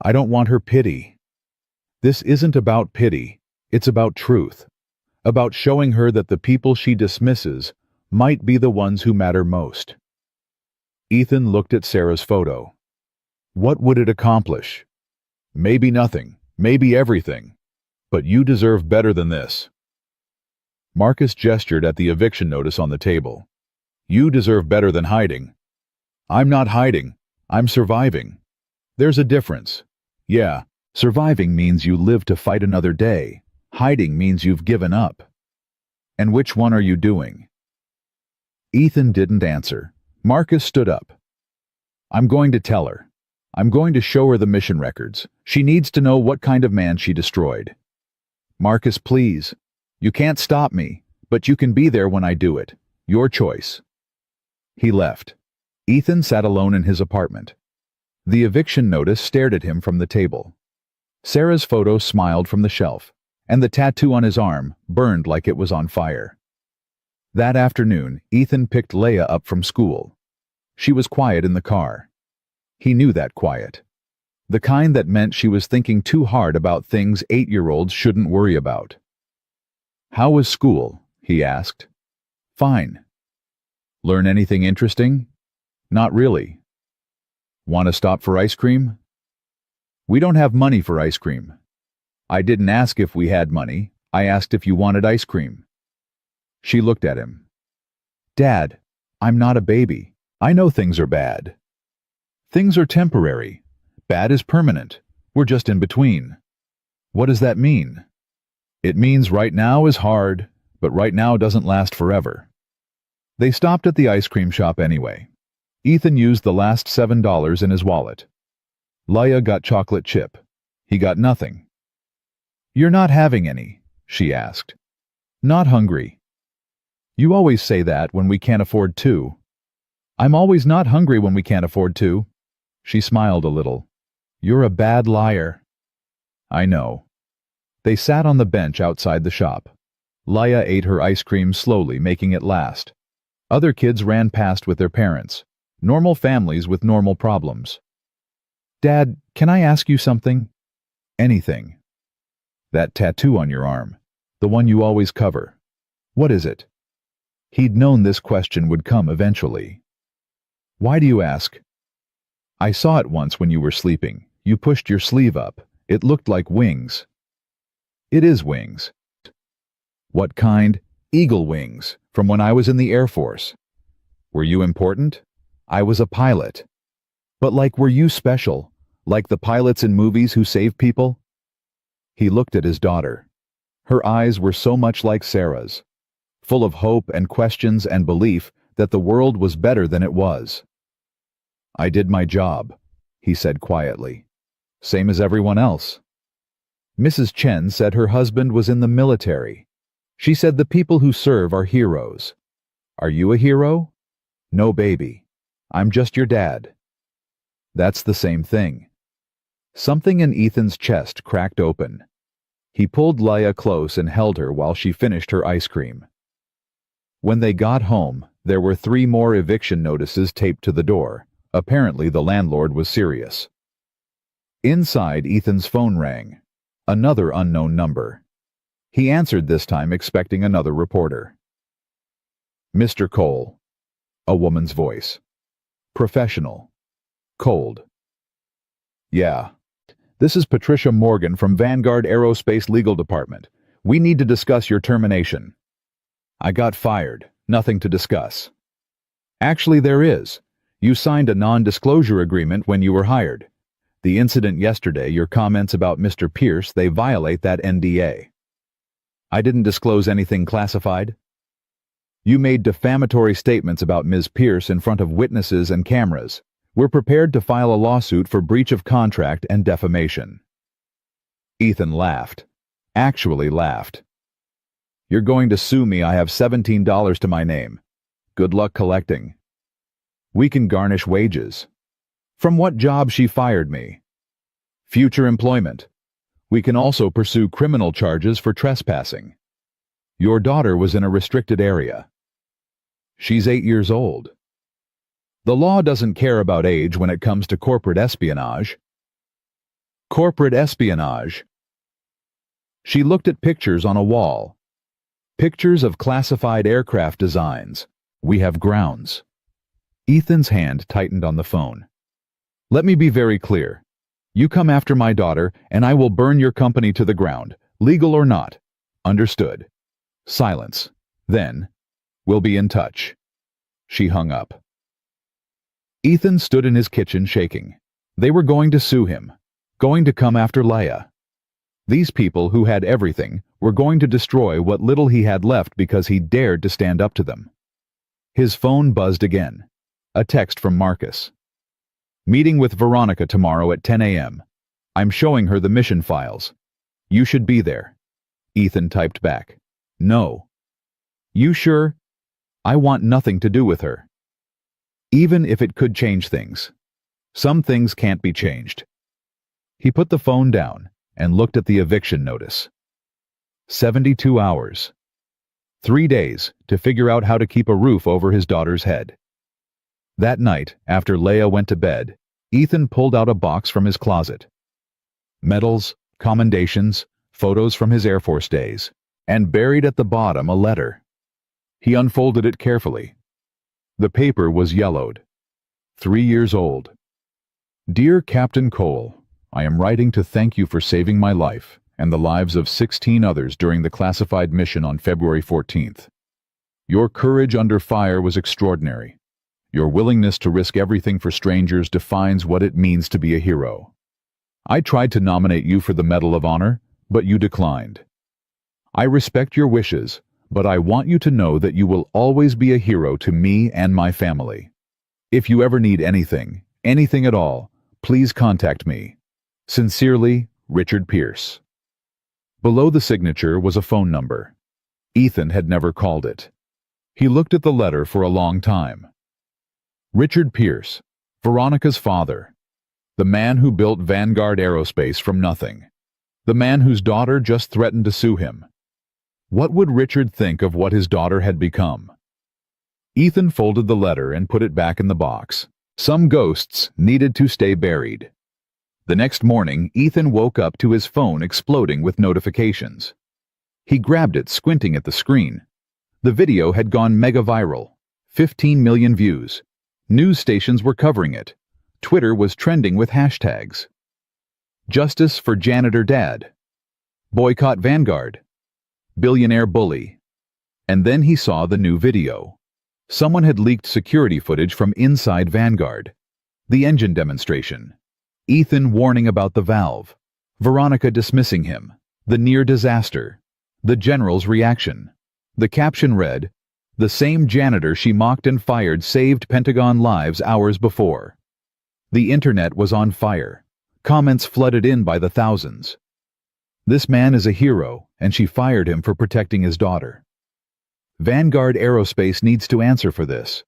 I don't want her pity. This isn't about pity. It's about truth. About showing her that the people she dismisses might be the ones who matter most. Ethan looked at Sarah's photo. What would it accomplish? Maybe nothing, maybe everything. But you deserve better than this. Marcus gestured at the eviction notice on the table. You deserve better than hiding. I'm not hiding. I'm surviving. There's a difference. Yeah, surviving means you live to fight another day. Hiding means you've given up. And which one are you doing? Ethan didn't answer. Marcus stood up. I'm going to tell her. I'm going to show her the mission records. She needs to know what kind of man she destroyed. Marcus, please. You can't stop me, but you can be there when I do it. Your choice. He left. Ethan sat alone in his apartment. The eviction notice stared at him from the table. Sarah's photo smiled from the shelf, and the tattoo on his arm burned like it was on fire. That afternoon, Ethan picked Leia up from school. She was quiet in the car. He knew that quiet. The kind that meant she was thinking too hard about things 8-year-olds shouldn't worry about. How was school? He asked. Fine. Learn anything interesting? Not really. Want to stop for ice cream? We don't have money for ice cream. I didn't ask if we had money. I asked if you wanted ice cream. She looked at him. Dad, I'm not a baby. I know things are bad. Things are temporary. Bad is permanent. We're just in between. What does that mean? It means right now is hard, but right now doesn't last forever. They stopped at the ice cream shop anyway. Ethan used the last $7 in his wallet. Leia got chocolate chip. He got nothing. You're not having any, she asked. Not hungry. You always say that when we can't afford to. I'm always not hungry when we can't afford to. She smiled a little. You're a bad liar. I know. They sat on the bench outside the shop. Leia ate her ice cream slowly, making it last. Other kids ran past with their parents. Normal families with normal problems. Dad, can I ask you something? Anything. That tattoo on your arm. The one you always cover. What is it? He'd known this question would come eventually. Why do you ask? I saw it once when you were sleeping. You pushed your sleeve up. It looked like wings. It is wings. What kind? Eagle wings, from when I was in the Air Force. Were you important? I was a pilot. But were you special? Like the pilots in movies who save people? He looked at his daughter. Her eyes were so much like Sarah's, full of hope and questions and belief that the world was better than it was. I did my job, he said quietly. Same as everyone else. Mrs. Chen said her husband was in the military. She said the people who serve are heroes. Are you a hero? No, baby. I'm just your dad. That's the same thing. Something in Ethan's chest cracked open. He pulled Leia close and held her while she finished her ice cream. When they got home, there were 3 more eviction notices taped to the door. Apparently the landlord was serious. Inside, Ethan's phone rang. Another unknown number. He answered this time expecting another reporter. Mr. Cole. A woman's voice. Professional. Cold. Yeah. This is Patricia Morgan from Vanguard Aerospace Legal Department. We need to discuss your termination. I got fired. Nothing to discuss. Actually, there is. You signed a non-disclosure agreement when you were hired. The incident yesterday, your comments about Mr. Pierce, they violate that NDA. I didn't disclose anything classified. You made defamatory statements about Ms. Pierce in front of witnesses and cameras. We're prepared to file a lawsuit for breach of contract and defamation. Ethan laughed. Actually laughed. You're going to sue me. I have $17 to my name. Good luck collecting. We can garnish wages. From what job she fired me? Future employment. We can also pursue criminal charges for trespassing. Your daughter was in a restricted area. She's 8 years old. The law doesn't care about age when it comes to corporate espionage. Corporate espionage. She looked at pictures on a wall. Pictures of classified aircraft designs. We have grounds. Ethan's hand tightened on the phone. Let me be very clear. You come after my daughter, and I will burn your company to the ground, legal or not. Understood. Silence. Then, we'll be in touch. She hung up. Ethan stood in his kitchen shaking. They were going to sue him, going to come after Leia. These people who had everything were going to destroy what little he had left because he dared to stand up to them. His phone buzzed again. A text from Marcus. Meeting with Veronica tomorrow at 10 a.m. I'm showing her the mission files. You should be there. Ethan typed back. No. You sure? I want nothing to do with her. Even if it could change things. Some things can't be changed. He put the phone down and looked at the eviction notice. 72 hours. 3 days to figure out how to keep a roof over his daughter's head. That night, after Leia went to bed, Ethan pulled out a box from his closet. Medals, commendations, photos from his Air Force days, and buried at the bottom a letter. He unfolded it carefully. The paper was yellowed. 3 years old. Dear Captain Cole, I am writing to thank you for saving my life and the lives of 16 others during the classified mission on February 14th. Your courage under fire was extraordinary. Your willingness to risk everything for strangers defines what it means to be a hero. I tried to nominate you for the Medal of Honor, but you declined. I respect your wishes, but I want you to know that you will always be a hero to me and my family. If you ever need anything at all, please contact me. Sincerely, Richard Pierce. Below the signature was a phone number. Ethan had never called it. He looked at the letter for a long time. Richard Pierce, Veronica's father. The man who built Vanguard Aerospace from nothing. The man whose daughter just threatened to sue him. What would Richard think of what his daughter had become? Ethan folded the letter and put it back in the box. Some ghosts needed to stay buried. The next morning, Ethan woke up to his phone exploding with notifications. He grabbed it, squinting at the screen. The video had gone mega viral. 15 million views. News stations were covering it. Twitter was trending with hashtags. Justice for Janitor Dad. Boycott Vanguard. Billionaire bully. And then he saw the new video. Someone had leaked security footage from inside Vanguard. The engine demonstration. Ethan warning about the valve. Veronica dismissing him. The near disaster. The general's reaction. The caption read, "The same janitor she mocked and fired saved Pentagon lives hours before." The internet was on fire. Comments flooded in by the thousands. This man is a hero, and she fired him for protecting his daughter. Vanguard Aerospace needs to answer for this.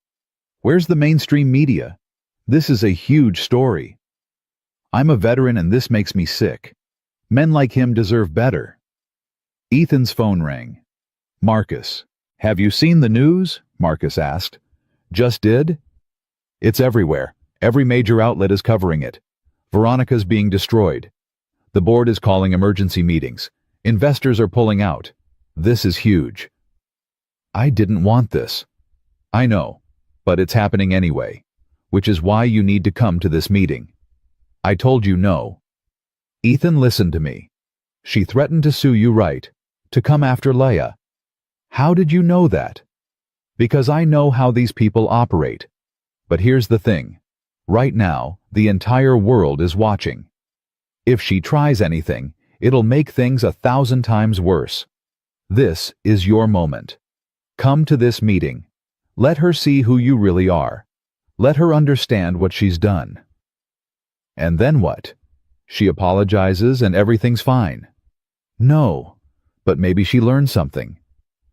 Where's the mainstream media? This is a huge story. I'm a veteran and this makes me sick. Men like him deserve better. Ethan's phone rang. Marcus. "Have you seen the news?" Marcus asked. "Just did?" "It's everywhere. Every major outlet is covering it. Veronica's being destroyed. The board is calling emergency meetings. Investors are pulling out. This is huge." "I didn't want this." "I know, but it's happening anyway, which is why you need to come to this meeting." "I told you no." "Ethan, listen to me. She threatened to sue you, right? To come after Leia." "How did you know that?" "Because I know how these people operate. But here's the thing. Right now, the entire world is watching. If she tries anything, it'll make things 1,000 times worse. This is your moment. Come to this meeting. Let her see who you really are. Let her understand what she's done." "And then what? She apologizes and everything's fine." "No, but maybe she learns something.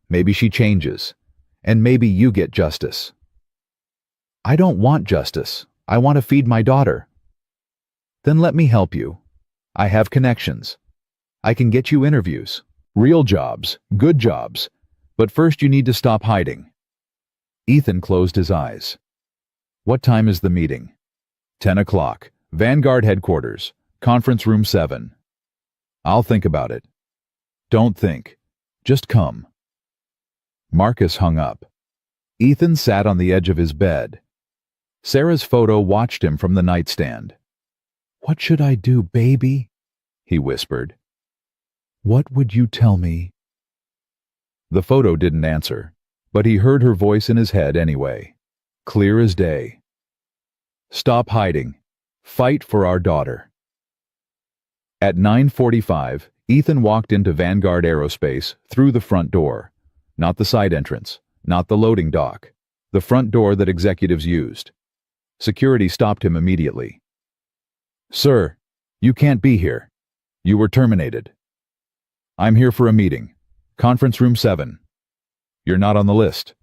Maybe she changes. And maybe you get justice." "I don't want justice. I want to feed my daughter." "Then let me help you. I have connections. I can get you interviews. Real jobs, good jobs. But first you need to stop hiding." Ethan closed his eyes. "What time is the meeting?" 10 o'clock. Vanguard headquarters. Conference room 7. "I'll think about it." "Don't think. Just come." Marcus hung up. Ethan sat on the edge of his bed. Sarah's photo watched him from the nightstand. "What should I do, baby?" he whispered. "What would you tell me?" The photo didn't answer, but he heard her voice in his head anyway, clear as day. "Stop hiding. Fight for our daughter." At 9:45, Ethan walked into Vanguard Aerospace through the front door. Not the side entrance, not the loading dock, the front door that executives used. Security stopped him immediately. "Sir, you can't be here. You were terminated." "I'm here for a meeting. Conference room 7. "You're not on the list."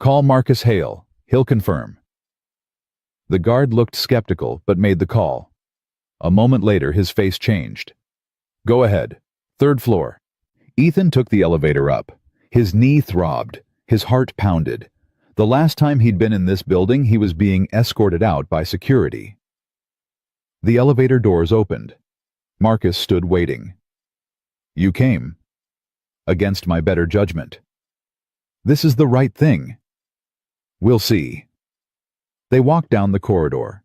"Call Marcus Hale. He'll confirm." The guard looked skeptical but made the call. A moment later his face changed. "Go ahead. 3rd floor." Ethan took the elevator up. His knee throbbed. His heart pounded. The last time he'd been in this building he was being escorted out by security. The elevator doors opened. Marcus stood waiting. "You came." "Against my better judgment." "This is the right thing." "We'll see." They walked down the corridor.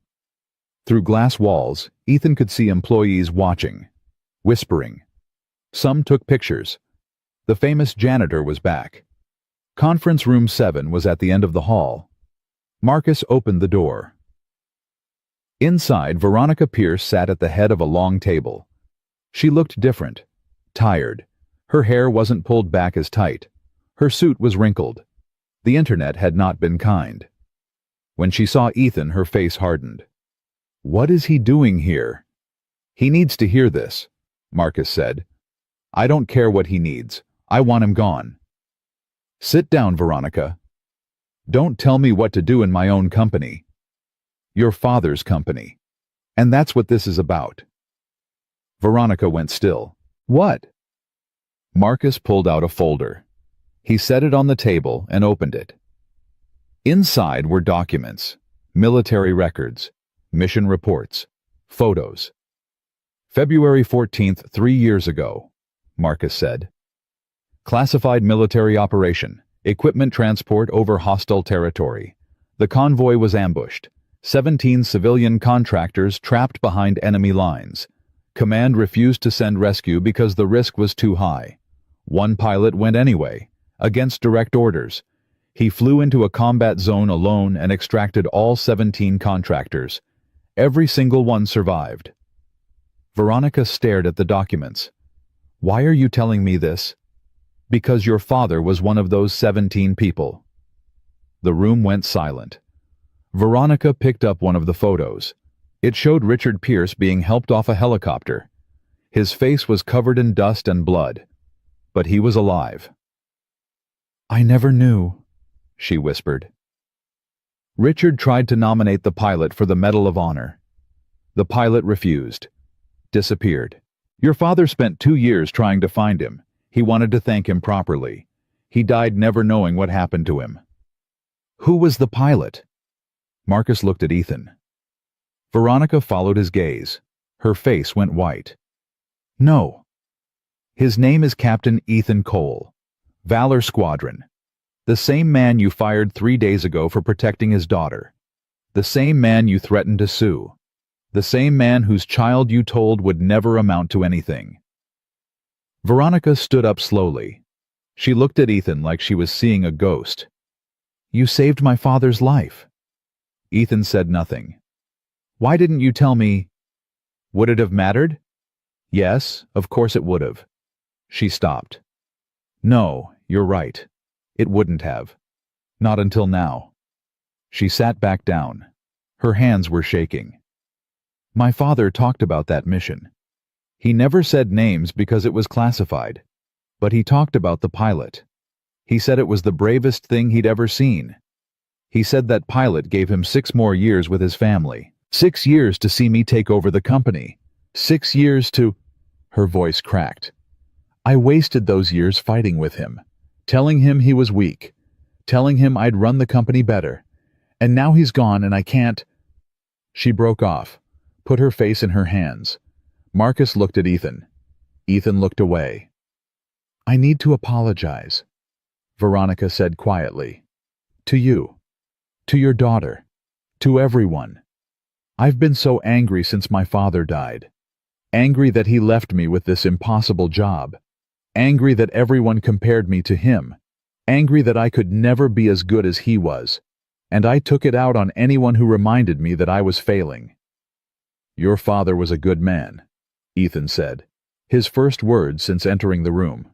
Through glass walls, Ethan could see employees watching, whispering. Some took pictures. The famous janitor was back. Conference room 7 was at the end of the hall. Marcus opened the door. Inside, Veronica Pierce sat at the head of a long table. She looked different, tired. Her hair wasn't pulled back as tight. Her suit was wrinkled. The internet had not been kind. When she saw Ethan, her face hardened. "What is he doing here?" "He needs to hear this," Marcus said. "I don't care what he needs. I want him gone." "Sit down, Veronica. Don't tell me what to do in my own company. Your father's company. And that's what this is about." Veronica went still. "What?" Marcus pulled out a folder. He set it on the table and opened it. Inside were documents, military records, mission reports, photos. "February 14th, 3 years ago," Marcus said. "Classified military operation, equipment transport over hostile territory. The convoy was ambushed. 17 civilian contractors trapped behind enemy lines. Command refused to send rescue because the risk was too high. One pilot went anyway, against direct orders. He flew into a combat zone alone and extracted all 17 contractors. Every single one survived. Veronica stared at the documents. Why are you telling me this? Because your father was one of those 17 people. The room went silent. Veronica picked up one of the photos. It showed Richard Pierce being helped off a helicopter. His face was covered in dust and blood, but he was alive. I never knew, she whispered. Richard tried to nominate the pilot for the Medal of Honor. The pilot refused. Disappeared. Your father spent 2 years trying to find him. He wanted to thank him properly. He died never knowing what happened to him. Who was the pilot? Marcus looked at Ethan. Veronica followed his gaze. Her face went white. No. His name is Captain Ethan Cole. Valor Squadron. The same man you fired 3 days ago for protecting his daughter. The same man you threatened to sue. The same man whose child you told would never amount to anything. Veronica stood up slowly. She looked at Ethan like she was seeing a ghost. You saved my father's life. Ethan said nothing. Why didn't you tell me? Would it have mattered? Yes, of course it would have. She stopped. No, you're right. It wouldn't have. Not until now. She sat back down. Her hands were shaking. My father talked about that mission. He never said names because it was classified, but he talked about the pilot. He said it was the bravest thing he'd ever seen. He said that pilot gave him 6 more years with his family. 6 years to see me take over the company. 6 years to... Her voice cracked. I wasted those years fighting with him, telling him he was weak, telling him I'd run the company better. And now he's gone and I can't... She broke off, put her face in her hands. Marcus looked at Ethan. Ethan looked away. I need to apologize, Veronica said quietly. To you. To your daughter. To everyone. I've been so angry since my father died. Angry that he left me with this impossible job. Angry that everyone compared me to him. Angry that I could never be as good as he was. And I took it out on anyone who reminded me that I was failing. Your father was a good man, Ethan said, his first words since entering the room.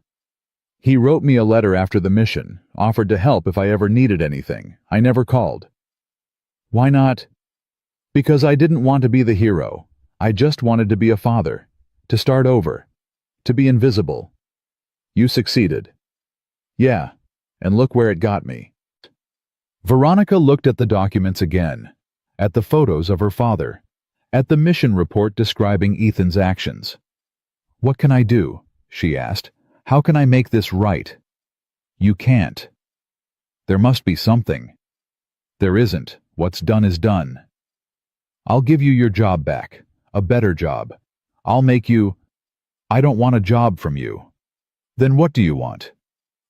He wrote me a letter after the mission, offered to help if I ever needed anything. I never called. Why not? Because I didn't want to be the hero. I just wanted to be a father, to start over, to be invisible. You succeeded. Yeah, and look where it got me. Veronica looked at the documents again, at the photos of her father, at the mission report describing Ethan's actions. What can I do? She asked. How can I make this right? You can't. There must be something. There isn't. What's done is done. I'll give you your job back, a better job. I'll make you... I don't want a job from you. Then what do you want?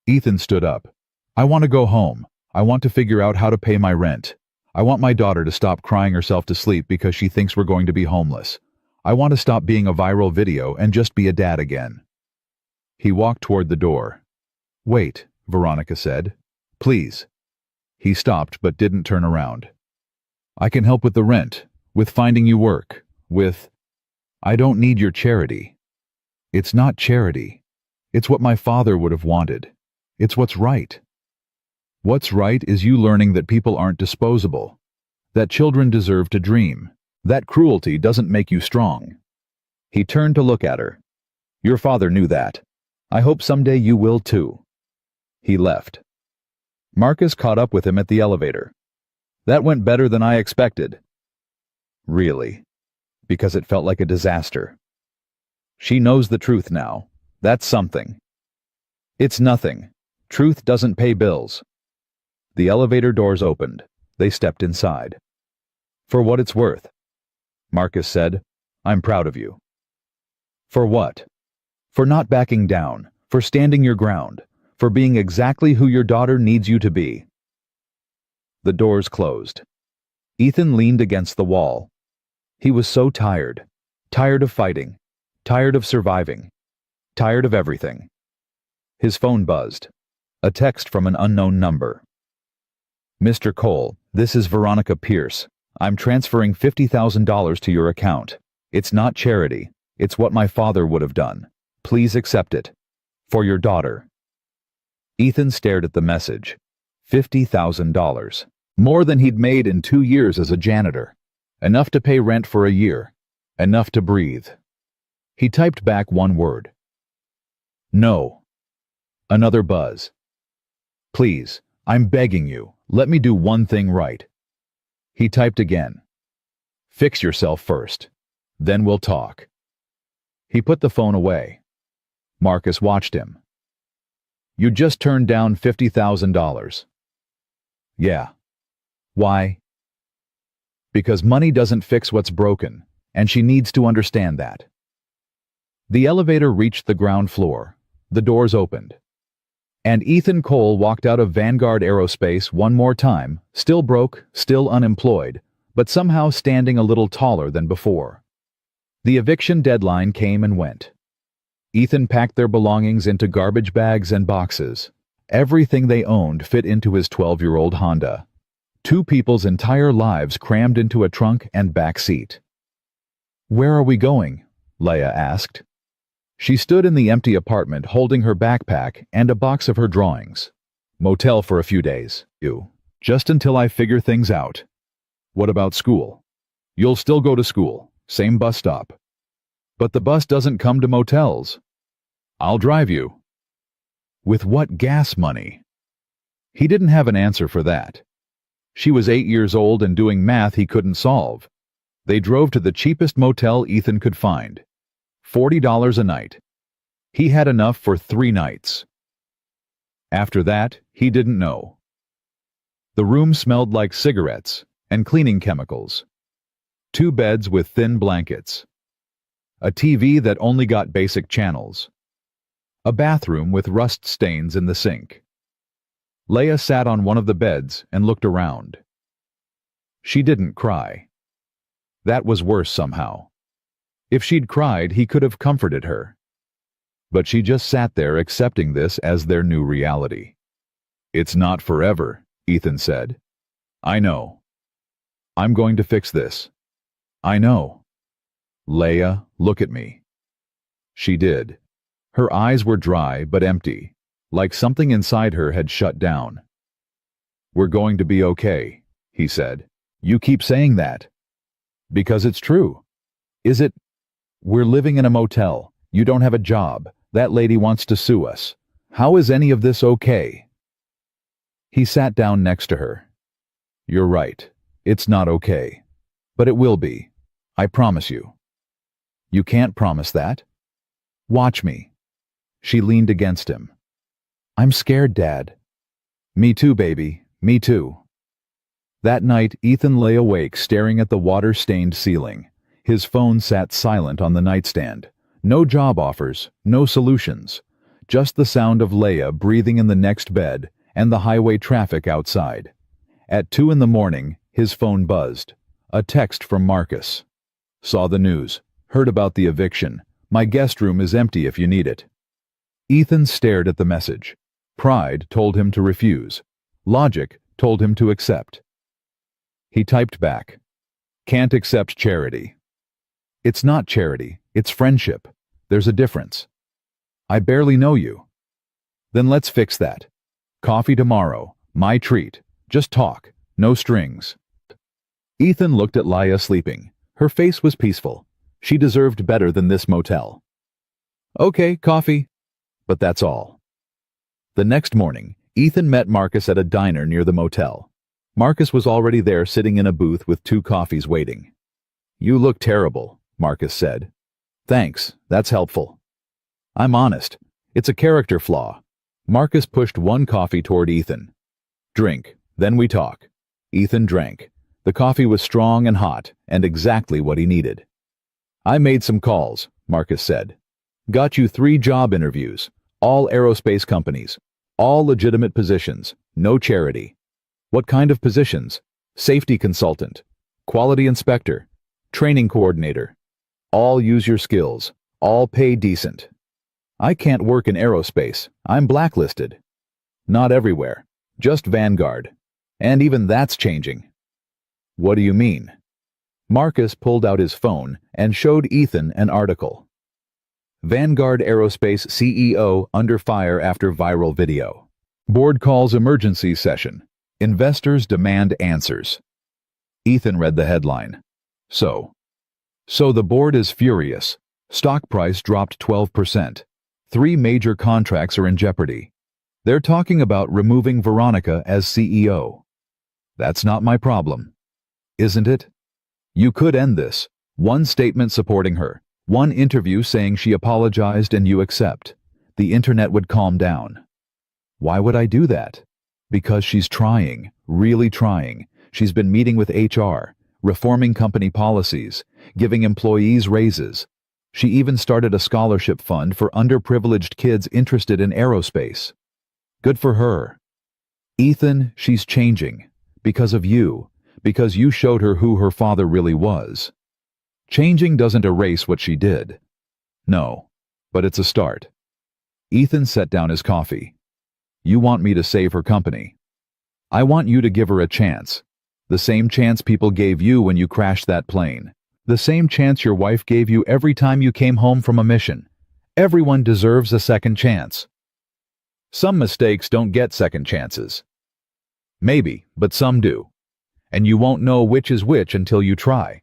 Ethan stood up. I want to go home. I want to figure out how to pay my rent. I want my daughter to stop crying herself to sleep because she thinks we're going to be homeless. I want to stop being a viral video and just be a dad again. He walked toward the door. Wait, Veronica said. Please. He stopped but didn't turn around. I can help with the rent, with finding you work, with... I don't need your charity. It's not charity. It's what my father would have wanted. It's what's right. What's right is you learning that people aren't disposable, that children deserve to dream, that cruelty doesn't make you strong. He turned to look at her. Your father knew that. I hope someday you will too. He left. Marcus caught up with him at the elevator. That went better than I expected. Really? Because it felt like a disaster. She knows the truth now. That's something. It's nothing. Truth doesn't pay bills. The elevator doors opened. They stepped inside. For what it's worth, Marcus said, I'm proud of you. For what? For not backing down, for standing your ground, for being exactly who your daughter needs you to be. The doors closed. Ethan leaned against the wall. He was so tired. Tired of fighting. Tired of surviving. Tired of everything. His phone buzzed. A text from an unknown number. Mr. Cole, this is Veronica Pierce. I'm transferring $50,000 to your account. It's not charity. It's what my father would have done. Please accept it. For your daughter. Ethan stared at the message. $50,000. More than he'd made in 2 years as a janitor. Enough to pay rent for a year. Enough to breathe. He typed back one word. No. Another buzz. Please, I'm begging you, let me do one thing right. He typed again. Fix yourself first. Then we'll talk. He put the phone away. Marcus watched him. You just turned down $50,000. Yeah. Why? Because money doesn't fix what's broken, and she needs to understand that. The elevator reached the ground floor. The doors opened. And Ethan Cole walked out of Vanguard Aerospace one more time, still broke, still unemployed, but somehow standing a little taller than before. The eviction deadline came and went. Ethan packed their belongings into garbage bags and boxes. Everything they owned fit into his 12-year-old Honda. 2 people's entire lives crammed into a trunk and back seat. Where are we going? Leia asked. She stood in the empty apartment holding her backpack and a box of her drawings. Motel for a few days, just until I figure things out. What about school? You'll still go to school, same bus stop. But the bus doesn't come to motels. I'll drive you. With what gas money? He didn't have an answer for that. She was 8 years old and doing math he couldn't solve. They drove to the cheapest motel Ethan could find. $40 a night. He had enough for 3 nights. After that, he didn't know. The room smelled like cigarettes and cleaning chemicals. 2 beds with thin blankets. A TV that only got basic channels. A bathroom with rust stains in the sink. Leia sat on one of the beds and looked around. She didn't cry. That was worse somehow. If she'd cried, he could have comforted her. But she just sat there accepting this as their new reality. It's not forever, Ethan said. I know. I'm going to fix this. I know. Leia, look at me. She did. Her eyes were dry but empty, like something inside her had shut down. We're going to be okay, he said. You keep saying that. Because it's true. Is it? We're living in a motel. You don't have a job. That lady wants to sue us. How is any of this okay? He sat down next to her. You're right. It's not okay. But it will be. I promise you. You can't promise that. Watch me. She leaned against him. I'm scared, Dad. Me too, baby. Me too. That night, Ethan lay awake staring at the water-stained ceiling. His phone sat silent on the nightstand. No job offers, no solutions. Just the sound of Leia breathing in the next bed and the highway traffic outside. At 2 a.m, his phone buzzed. A text from Marcus. Saw the news. Heard about the eviction. My guest room is empty if you need it. Ethan stared at the message. Pride told him to refuse. Logic told him to accept. He typed back. Can't accept charity. It's not charity, it's friendship. There's a difference. I barely know you. Then let's fix that. Coffee tomorrow. My treat. Just talk. No strings. Ethan looked at Leia sleeping. Her face was peaceful. She deserved better than this motel. Okay, coffee. But that's all. The next morning, Ethan met Marcus at a diner near the motel. Marcus was already there sitting in a booth with 2 coffees waiting. You look terrible, Marcus said. Thanks, that's helpful. I'm honest. It's a character flaw. Marcus pushed 1 coffee toward Ethan. Drink, then we talk. Ethan drank. The coffee was strong and hot, and exactly what he needed. I made some calls, Marcus said. Got you 3 job interviews, all aerospace companies, all legitimate positions, no charity. What kind of positions? Safety consultant, quality inspector, training coordinator. All use your skills, all pay decent. I can't work in aerospace, I'm blacklisted. Not everywhere, just Vanguard. And even that's changing. What do you mean? Marcus pulled out his phone and showed Ethan an article. Vanguard Aerospace CEO under fire after viral video. Board calls emergency session. Investors demand answers. Ethan read the headline. So the board is furious. Stock price dropped 12%. 3 major contracts are in jeopardy. They're talking about removing Veronica as CEO. That's not my problem. Isn't it? You could end this. One statement supporting her. One interview saying she apologized and you accept. The internet would calm down. Why would I do that? Because she's trying, really trying. She's been meeting with HR, reforming company policies, giving employees raises. She even started a scholarship fund for underprivileged kids interested in aerospace. Good for her. Ethan, she's changing. Because of you. Because you showed her who her father really was. Changing doesn't erase what she did. No, but it's a start. Ethan set down his coffee. You want me to save her company. I want you to give her a chance. The same chance people gave you when you crashed that plane. The same chance your wife gave you every time you came home from a mission. Everyone deserves a second chance. Some mistakes don't get second chances. Maybe, but some do. And you won't know which is which until you try.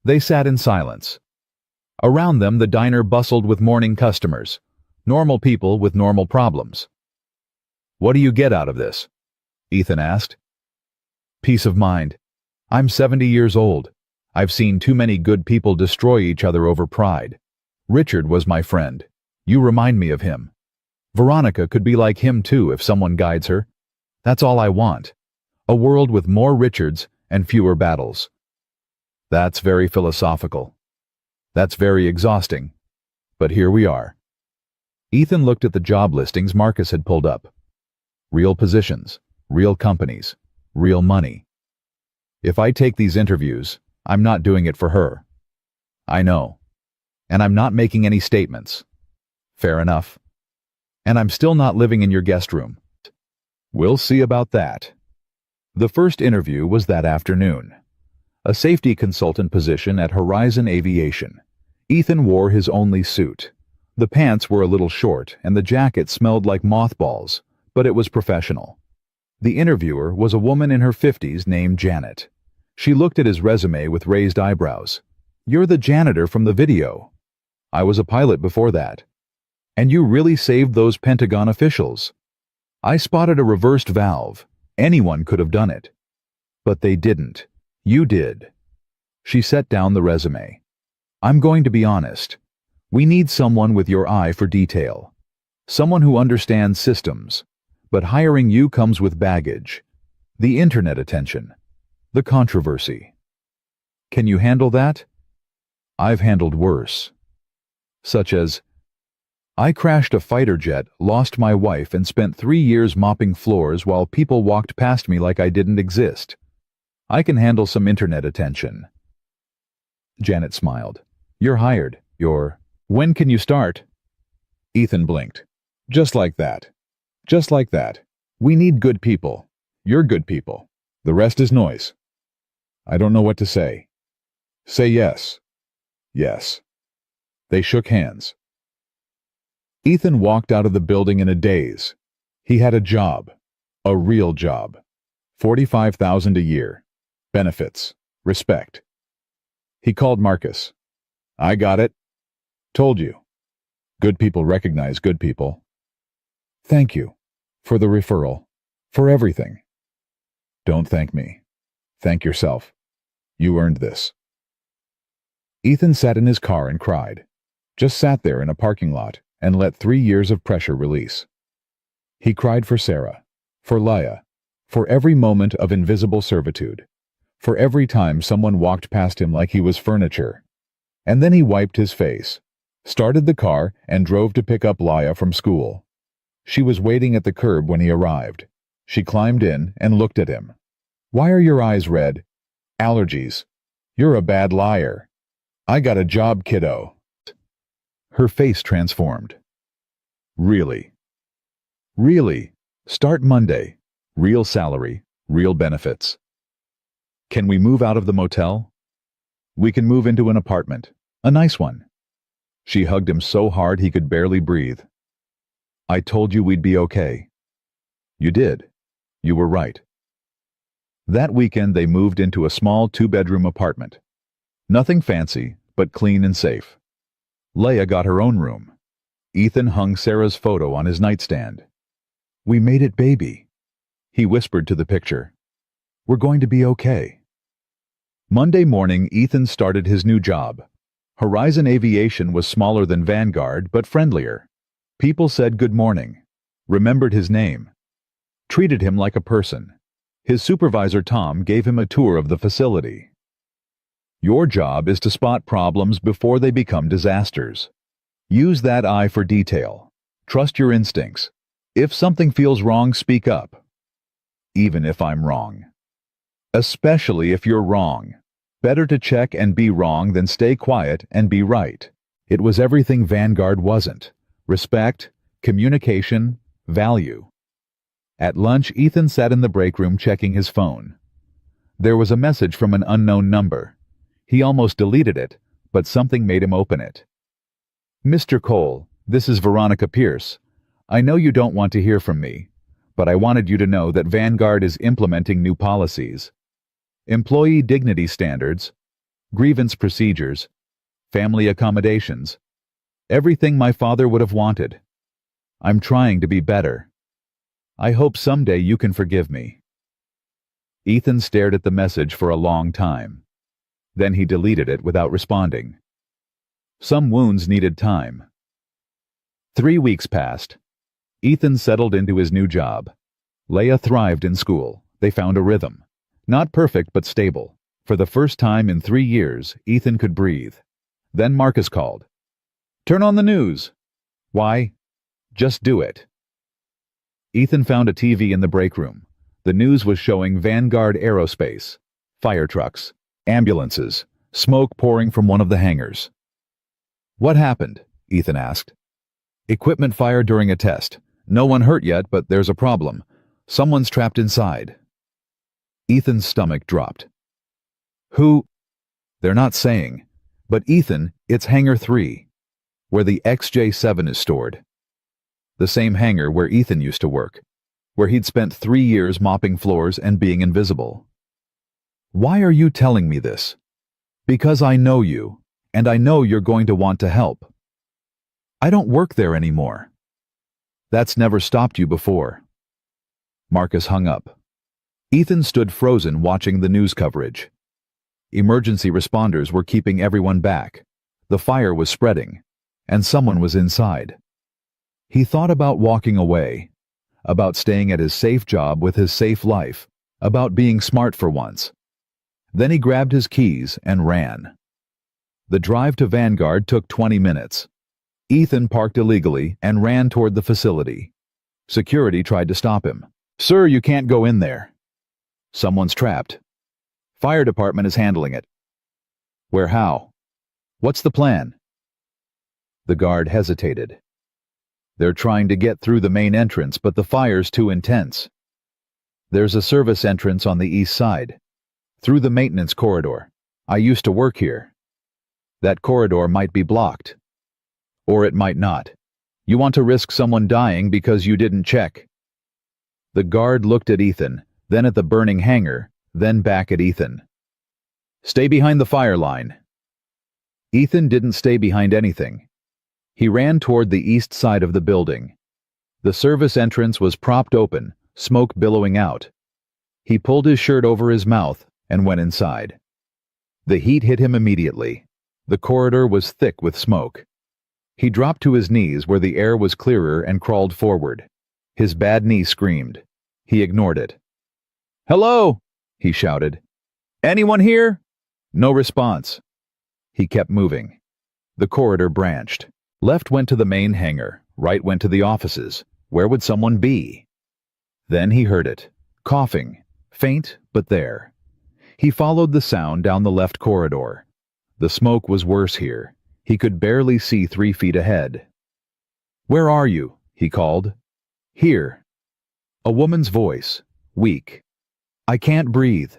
They sat in silence. Around them, the diner bustled with morning customers. Normal people with normal problems. What do you get out of this? Ethan asked. Peace of mind. I'm 70 years old. I've seen too many good people destroy each other over pride. Richard was my friend. You remind me of him. Veronica could be like him too if someone guides her. That's all I want. A world with more Richards and fewer battles. That's very philosophical. That's very exhausting. But here we are. Ethan looked at the job listings Marcus had pulled up. Real positions, real companies, real money. If I take these interviews, I'm not doing it for her. I know. And I'm not making any statements. Fair enough. And I'm still not living in your guest room. We'll see about that. The first interview was that afternoon. A safety consultant position at Horizon Aviation. Ethan wore his only suit. The pants were a little short and the jacket smelled like mothballs, but it was professional. The interviewer was a woman in her 50s named Janet. She looked at his resume with raised eyebrows. You're the janitor from the video. I was a pilot before that. And you really saved those Pentagon officials. I spotted a reversed valve. Anyone could have done it. But they didn't. You did. She set down the resume. I'm going to be honest. We need someone with your eye for detail. Someone who understands systems. But hiring you comes with baggage. The internet attention. The controversy. Can you handle that? I've handled worse. Such as, I crashed a fighter jet, lost my wife, and spent 3 years mopping floors while people walked past me like I didn't exist. I can handle some internet attention. Janet smiled. You're hired. When can you start? Ethan blinked. Just like that. Just like that. We need good people. You're good people. The rest is noise. I don't know what to say. Say yes. Yes. They shook hands. Ethan walked out of the building in a daze. He had a job. A real job. $45,000 a year. Benefits. Respect. He called Marcus. I got it. Told you. Good people recognize good people. Thank you. For the referral. For everything. Don't thank me. Thank yourself. You earned this. Ethan sat in his car and cried. Just sat there in a parking lot and let 3 years of pressure release. He cried for Sarah, for Laya, for every moment of invisible servitude, for every time someone walked past him like he was furniture. And then he wiped his face, started the car, and drove to pick up Laya from school. She was waiting at the curb when he arrived. She climbed in and looked at him. Why are your eyes red? Allergies. You're a bad liar. I got a job, kiddo. Her face transformed. Really? Really? Start Monday. Real salary, real benefits. Can we move out of the motel? We can move into an apartment. A nice one. She hugged him so hard he could barely breathe. I told you we'd be okay. You did. You were right. That weekend they moved into a small 2-bedroom apartment. Nothing fancy, but clean and safe. Leia got her own room. Ethan hung Sarah's photo on his nightstand. We made it, baby. He whispered to the picture. We're going to be okay. Monday morning, Ethan started his new job. Horizon Aviation was smaller than Vanguard, but friendlier. People said good morning, remembered his name, treated him like a person. His supervisor, Tom, gave him a tour of the facility. Your job is to spot problems before they become disasters. Use that eye for detail. Trust your instincts. If something feels wrong, speak up. Even if I'm wrong. Especially if you're wrong. Better to check and be wrong than stay quiet and be right. It was everything Vanguard wasn't. Respect, communication, value. At lunch, Ethan sat in the break room checking his phone. There was a message from an unknown number. He almost deleted it, but something made him open it. Mr. Cole, this is Veronica Pierce. I know you don't want to hear from me, but I wanted you to know that Vanguard is implementing new policies. Employee dignity standards, grievance procedures, family accommodations, everything my father would have wanted. I'm trying to be better. I hope someday you can forgive me. Ethan stared at the message for a long time. Then he deleted it without responding. Some wounds needed time. 3 weeks passed. Ethan settled into his new job. Leia thrived in school. They found a rhythm. Not perfect, but stable. For the first time in 3 years, Ethan could breathe. Then Marcus called. Turn on the news. Why? Just do it. Ethan found a TV in the break room. The news was showing Vanguard Aerospace, fire trucks, ambulances, smoke pouring from one of the hangars. What happened? Ethan asked. Equipment fire during a test. No one hurt yet, but there's a problem. Someone's trapped inside. Ethan's stomach dropped. Who? They're not saying. But Ethan, it's Hangar 3, where the XJ-7 is stored. The same hangar where Ethan used to work, where he'd spent 3 years mopping floors and being invisible. Why are you telling me this? Because I know you, and I know you're going to want to help. I don't work there anymore. That's never stopped you before. Marcus hung up. Ethan stood frozen watching the news coverage. Emergency responders were keeping everyone back. The fire was spreading, and someone was inside. He thought about walking away, about staying at his safe job with his safe life, about being smart for once. Then he grabbed his keys and ran. The drive to Vanguard took 20 minutes. Ethan parked illegally and ran toward the facility. Security tried to stop him. Sir, you can't go in there. Someone's trapped. Fire department is handling it. Where how? What's the plan? The guard hesitated. They're trying to get through the main entrance, but the fire's too intense. There's a service entrance on the east side, through the maintenance corridor. I used to work here. That corridor might be blocked. Or it might not. You want to risk someone dying because you didn't check. The guard looked at Ethan, then at the burning hangar, then back at Ethan. Stay behind the fire line. Ethan didn't stay behind anything. He ran toward the east side of the building. The service entrance was propped open, smoke billowing out. He pulled his shirt over his mouth and went inside. The heat hit him immediately. The corridor was thick with smoke. He dropped to his knees where the air was clearer and crawled forward. His bad knee screamed. He ignored it. Hello, he shouted. Anyone here? No response. He kept moving. The corridor branched. Left went to the main hangar, right went to the offices. Where would someone be? Then he heard it. Coughing. Faint, but there. He followed the sound down the left corridor. The smoke was worse here. He could barely see 3 feet ahead. Where are you? He called. Here. A woman's voice, weak. I can't breathe.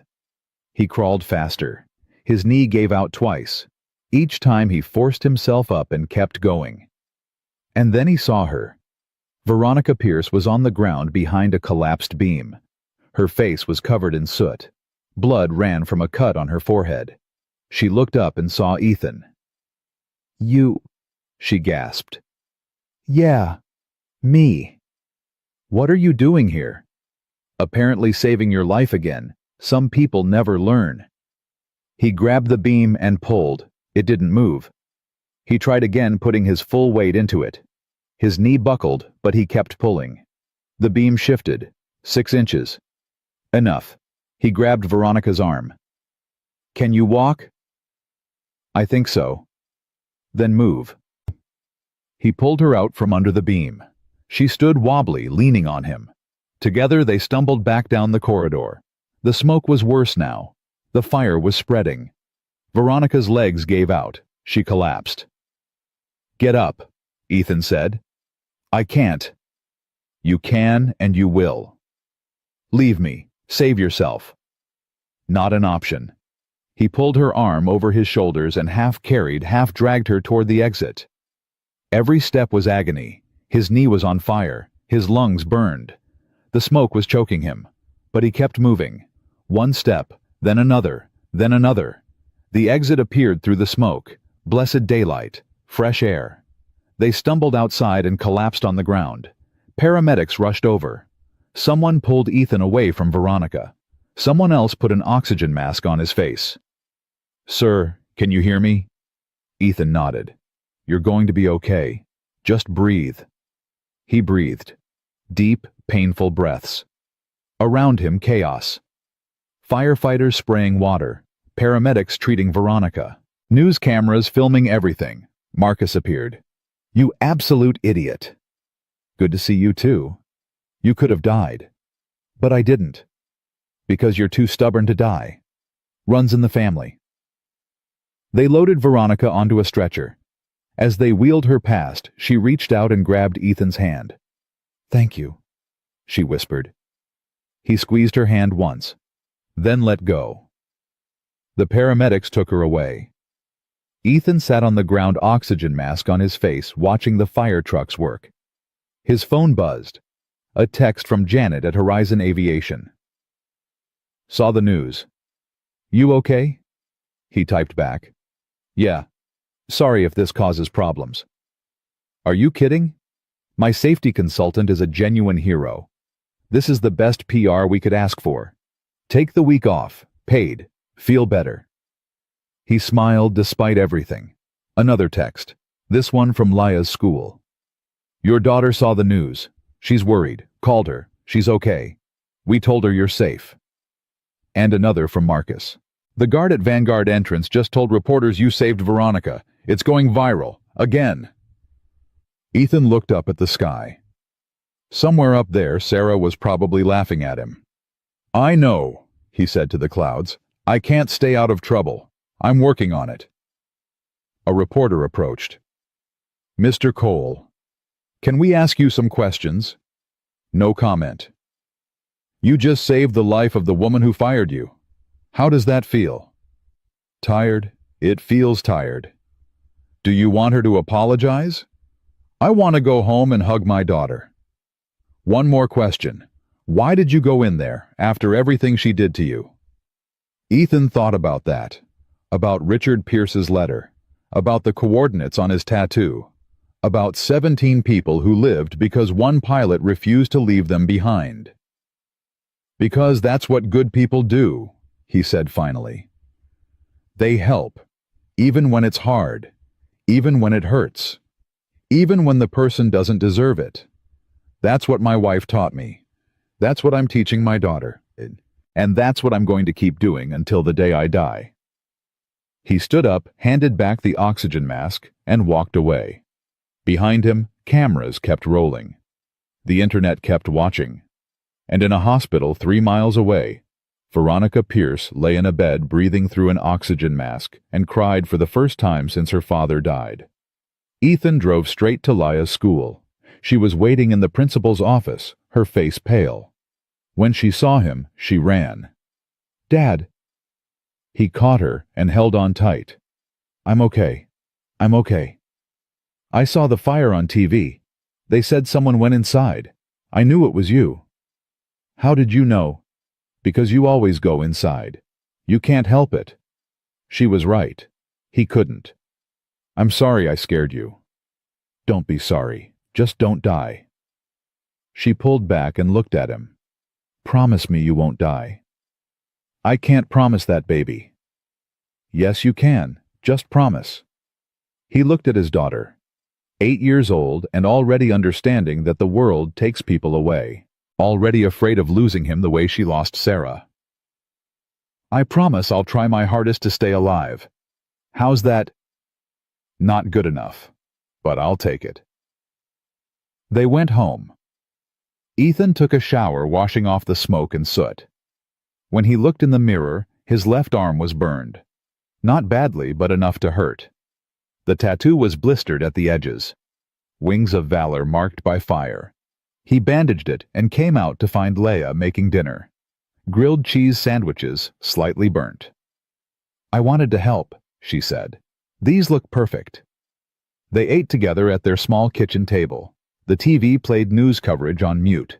He crawled faster. His knee gave out twice. Each time he forced himself up and kept going. And then he saw her. Veronica Pierce was on the ground behind a collapsed beam. Her face was covered in soot. Blood ran from a cut on her forehead. She looked up and saw Ethan. "You," she gasped. "Yeah, me." "What are you doing here?" "Apparently saving your life again. Some people never learn." He grabbed the beam and pulled. It didn't move. He tried again, putting his full weight into it. His knee buckled, but he kept pulling. The beam shifted. 6 inches. Enough. He grabbed Veronica's arm. "Can you walk?" "I think so." "Then move." He pulled her out from under the beam. She stood wobbly, leaning on him. Together they stumbled back down the corridor. The smoke was worse now. The fire was spreading. Veronica's legs gave out. She collapsed. "Get up," Ethan said. "I can't." "You can and you will." "Leave me. Save yourself." Not an option. He pulled her arm over his shoulders and half carried, half dragged her toward the exit. Every step was agony. His knee was on fire. His lungs burned. The smoke was choking him. But he kept moving. One step, then another, then another. The exit appeared through the smoke. Blessed daylight. Fresh air. They stumbled outside and collapsed on the ground. Paramedics rushed over. Someone pulled Ethan away from Veronica. Someone else put an oxygen mask on his face. "Sir, can you hear me?" Ethan nodded. "You're going to be okay. Just breathe." He breathed. Deep, painful breaths. Around him, chaos. Firefighters spraying water. Paramedics treating Veronica. News cameras filming everything. Marcus appeared. "You absolute idiot." "Good to see you too. You could have died." "But I didn't." "Because you're too stubborn to die. Runs in the family." They loaded Veronica onto a stretcher. As they wheeled her past, she reached out and grabbed Ethan's hand. "Thank you," she whispered. He squeezed her hand once, then let go. The paramedics took her away. Ethan sat on the ground, oxygen mask on his face, watching the fire trucks work. His phone buzzed. A text from Janet at Horizon Aviation. "Saw the news. You okay?" He typed back. "Yeah. Sorry if this causes problems." "Are you kidding? My safety consultant is a genuine hero. This is the best PR we could ask for. Take the week off, paid, feel better." He smiled despite everything. Another text, this one from Laya's school. "Your daughter saw the news. She's worried. Called her. She's okay. We told her you're safe." And another from Marcus. "The guard at Vanguard entrance just told reporters you saved Veronica. It's going viral. Again." Ethan looked up at the sky. Somewhere up there, Sarah was probably laughing at him. "I know," he said to the clouds. "I can't stay out of trouble. I'm working on it." A reporter approached. "Mr. Cole, can we ask you some questions?" No comment. "You just saved the life of the woman who fired you. How does that feel?" "Tired. It feels tired." "Do you want her to apologize?" "I want to go home and hug my daughter." "One more question. Why did you go in there, after everything she did to you?" Ethan thought about that. About Richard Pierce's letter. About the coordinates on his tattoo. About 17 people who lived because one pilot refused to leave them behind. "Because that's what good people do," he said finally. "They help, even when it's hard, even when it hurts, even when the person doesn't deserve it. That's what my wife taught me. That's what I'm teaching my daughter. And that's what I'm going to keep doing until the day I die." He stood up, handed back the oxygen mask, and walked away. Behind him, cameras kept rolling. The internet kept watching. And in a hospital 3 miles away, Veronica Pierce lay in a bed breathing through an oxygen mask and cried for the first time since her father died. Ethan drove straight to Laya's school. She was waiting in the principal's office, her face pale. When she saw him, she ran. "Dad!" He caught her and held on tight. "I'm okay. I'm okay. I saw the fire on TV. They said someone went inside. I knew it was you." "How did you know?" "Because you always go inside. You can't help it." She was right. He couldn't. "I'm sorry I scared you." "Don't be sorry. Just don't die." She pulled back and looked at him. "Promise me you won't die." "I can't promise that, baby." "Yes, you can. Just promise." He looked at his daughter, 8 years old and already understanding that the world takes people away, already afraid of losing him the way she lost Sarah. "I promise I'll try my hardest to stay alive." "How's that?" "Not good enough, but I'll take it." They went home. Ethan took a shower washing off the smoke and soot. When he looked in the mirror, his left arm was burned. Not badly, but enough to hurt. The tattoo was blistered at the edges. Wings of valor marked by fire. He bandaged it and came out to find Leia making dinner. Grilled cheese sandwiches, slightly burnt. "I wanted to help," she said. "These look perfect." They ate together at their small kitchen table. The TV played news coverage on mute.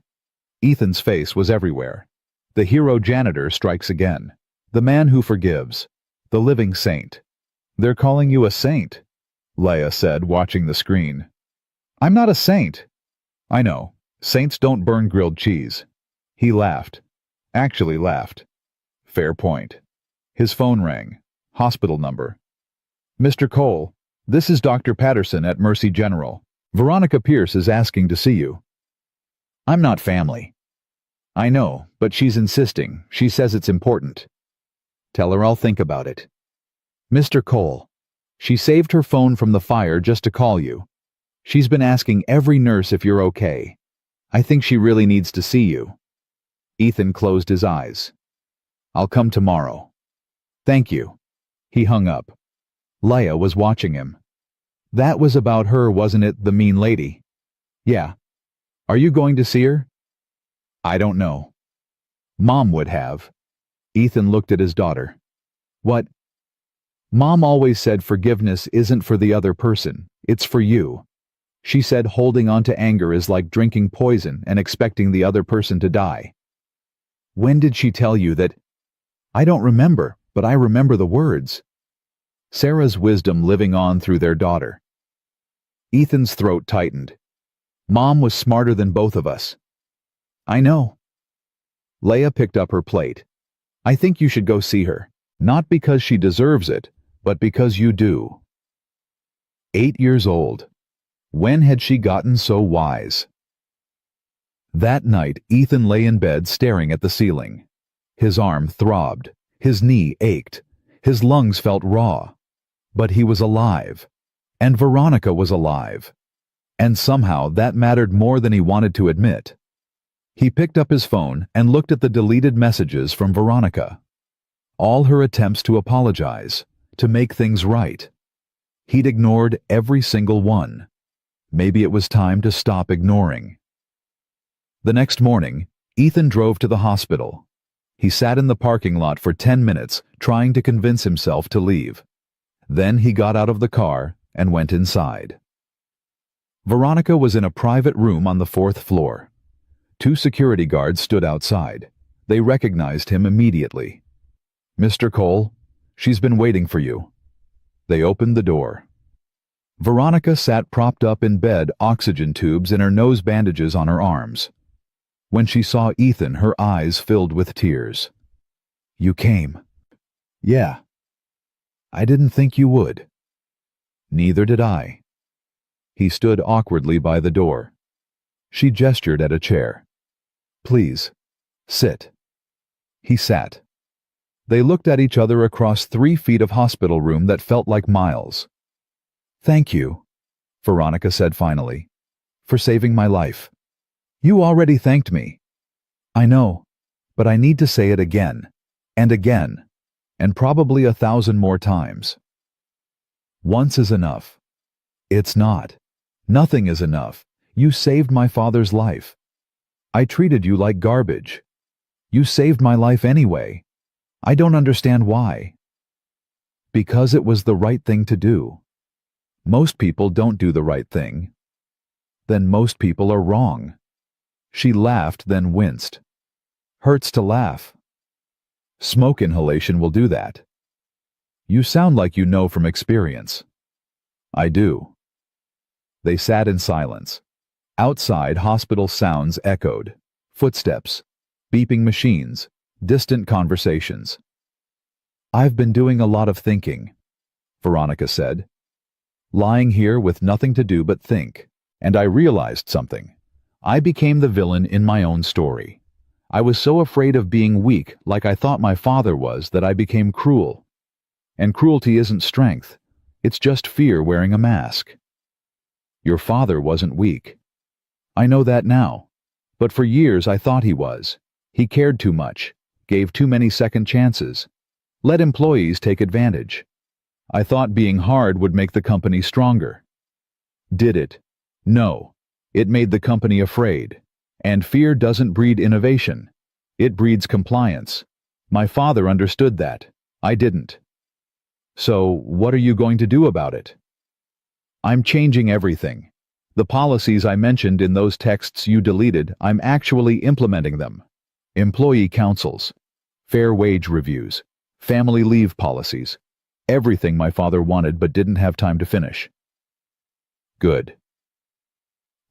Ethan's face was everywhere. The hero janitor strikes again. The man who forgives. The living saint. "They're calling you a saint," Leia said, watching the screen. "I'm not a saint." "I know. Saints don't burn grilled cheese." He laughed. Actually laughed. Fair point. His phone rang. Hospital number. "Mr. Cole, this is Dr. Patterson at Mercy General. Veronica Pierce is asking to see you." "I'm not family." "I know, but she's insisting. She says it's important." "Tell her I'll think about it." "Mr. Cole, she saved her phone from the fire just to call you. She's been asking every nurse if you're okay. I think she really needs to see you." Ethan closed his eyes. "I'll come tomorrow." "Thank you." He hung up. Leia was watching him. "That was about her, wasn't it, the mean lady?" "Yeah." "Are you going to see her?" "I don't know." "Mom would have." Ethan looked at his daughter. "What?" "Mom always said forgiveness isn't for the other person, it's for you. She said holding on to anger is like drinking poison and expecting the other person to die." "When did she tell you that?" "I don't remember, but I remember the words." Sarah's wisdom living on through their daughter. Ethan's throat tightened. "Mom was smarter than both of us." "I know." Leia picked up her plate. "I think you should go see her, not because she deserves it, but because you do." 8 years old. When had she gotten so wise? That night, Ethan lay in bed staring at the ceiling. His arm throbbed, his knee ached, his lungs felt raw. But he was alive. And Veronica was alive. And somehow that mattered more than he wanted to admit. He picked up his phone and looked at the deleted messages from Veronica. All her attempts to apologize, to make things right. He'd ignored every single one. Maybe it was time to stop ignoring. The next morning, Ethan drove to the hospital. He sat in the parking lot for 10 minutes, trying to convince himself to leave. Then he got out of the car and went inside. Veronica was in a private room on the 4th floor. 2 security guards stood outside. They recognized him immediately. "Mr. Cole, she's been waiting for you." They opened the door. Veronica sat propped up in bed, oxygen tubes and her nose bandages on her arms. When she saw Ethan, her eyes filled with tears. "You came." "Yeah." "I didn't think you would." "Neither did I." He stood awkwardly by the door. She gestured at a chair. "Please, sit." He sat. They looked at each other across 3 feet of hospital room that felt like miles. "Thank you," Veronica said finally, "for saving my life." "You already thanked me." "I know, but I need to say it again, and probably 1,000 more times. Once is enough." "It's not. Nothing is enough. You saved my father's life. I treated you like garbage. You saved my life anyway. I don't understand why. Because it was the right thing to do. Most people don't do the right thing. Then most people are wrong. She laughed, then winced. Hurts to laugh. Smoke inhalation will do that. You sound like you know from experience. I do. They sat in silence. Outside, hospital sounds echoed. Footsteps, beeping machines, distant conversations. I've been doing a lot of thinking, Veronica said. Lying here with nothing to do but think, and I realized something. I became the villain in my own story. I was so afraid of being weak, like I thought my father was, that I became cruel. And cruelty isn't strength. It's just fear wearing a mask. Your father wasn't weak. I know that now. But for years I thought he was. He cared too much, gave too many second chances, let employees take advantage. I thought being hard would make the company stronger. Did it? No. It made the company afraid. And fear doesn't breed innovation. It breeds compliance. My father understood that. I didn't. So, what are you going to do about it? I'm changing everything. The policies I mentioned in those texts you deleted, I'm actually implementing them. Employee councils, fair wage reviews, family leave policies, everything my father wanted but didn't have time to finish. Good.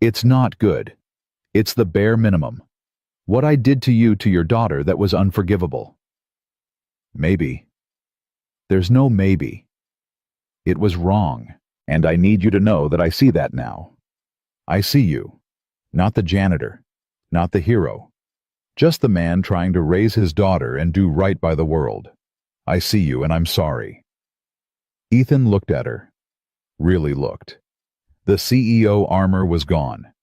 It's not good. It's the bare minimum. What I did to you, to your daughter, that was unforgivable. Maybe. There's no maybe. It was wrong, and I need you to know that I see that now. I see you, not the janitor, not the hero, just the man trying to raise his daughter and do right by the world. I see you, and I'm sorry. Ethan looked at her. Really looked. The CEO armor was gone.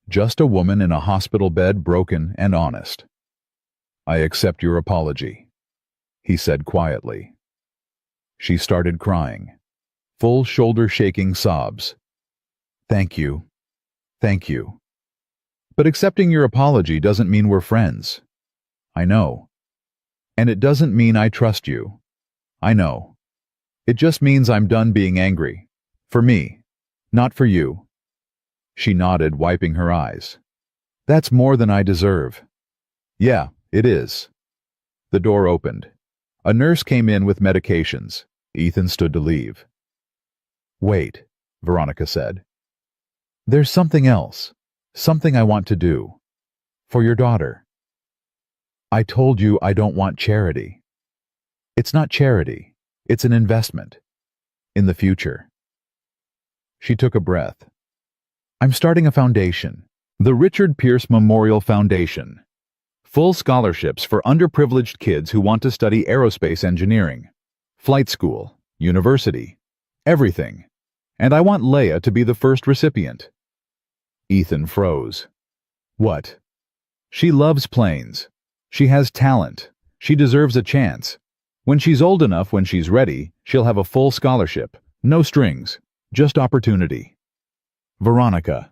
Just a woman in a hospital bed, broken and honest. I accept your apology, he said quietly. She started crying. Full shoulder-shaking sobs. Thank you. Thank you. But accepting your apology doesn't mean we're friends. I know. And it doesn't mean I trust you. I know. It just means I'm done being angry. For me. Not for you. She nodded, wiping her eyes. That's more than I deserve. Yeah, it is. The door opened. A nurse came in with medications. Ethan stood to leave. Wait, Veronica said. There's something else. Something I want to do. For your daughter. I told you I don't want charity. It's not charity. It's an investment. In the future. She took a breath. I'm starting a foundation. The Richard Pierce Memorial Foundation. Full scholarships for underprivileged kids who want to study aerospace engineering. Flight school. University. Everything. And I want Leia to be the first recipient. Ethan froze. What? She loves planes. She has talent. She deserves a chance. When she's old enough, when she's ready, she'll have a full scholarship. No strings. Just opportunity. Veronica.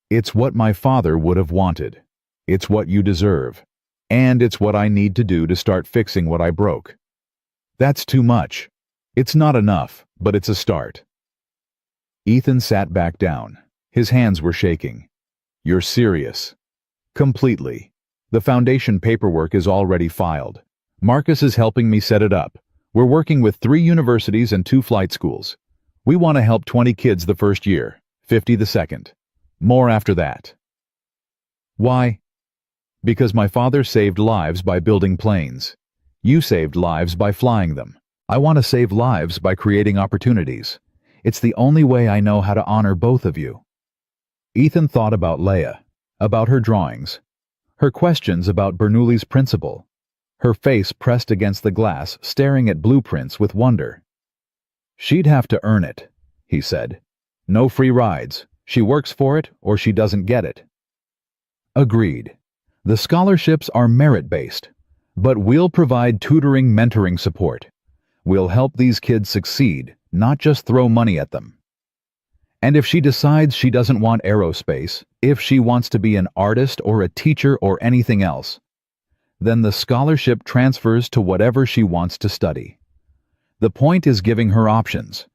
It's what my father would have wanted. It's what you deserve. And it's what I need to do to start fixing what I broke. That's too much. It's not enough, but it's a start. Ethan sat back down. His hands were shaking. You're serious. Completely. The foundation paperwork is already filed. Marcus is helping me set it up. We're working with 3 universities and 2 flight schools. We want to help 20 kids the first year, 50 the second. More after that. Why? Because my father saved lives by building planes. You saved lives by flying them. I want to save lives by creating opportunities. It's the only way I know how to honor both of you. Ethan thought about Leia, about her drawings, her questions about Bernoulli's principle, her face pressed against the glass, staring at blueprints with wonder. She'd have to earn it, he said. No free rides. She works for it or she doesn't get it. Agreed. The scholarships are merit-based, but we'll provide tutoring, mentoring support. We'll help these kids succeed, not just throw money at them. And if she decides she doesn't want aerospace, if she wants to be an artist or a teacher or anything else, Then the scholarship transfers to whatever she wants to study. The point is giving her options,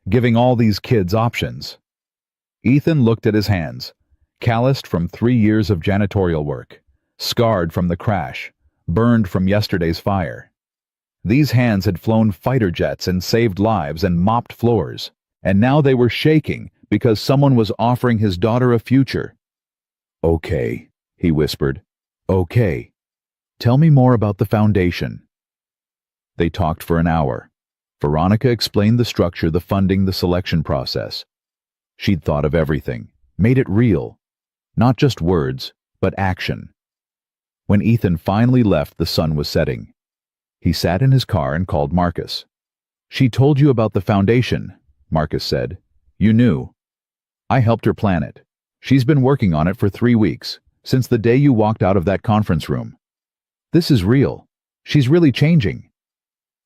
giving all these kids options. Ethan looked at his hands, calloused from 3 years of janitorial work, scarred from the crash, burned from yesterday's fire. These hands had flown fighter jets and saved lives and mopped floors, and now they were shaking because someone was offering his daughter a future. "Okay," he whispered. "Okay. Tell me more about the foundation." They talked for an hour. Veronica explained the structure, the funding, the selection process. She'd thought of everything, made it real. Not just words, but action. When Ethan finally left, the sun was setting. He sat in his car and called Marcus. "She told you about the foundation," Marcus said. "You knew." "I helped her plan it. She's been working on it for 3 weeks, since the day you walked out of that conference room. This is real. She's really changing."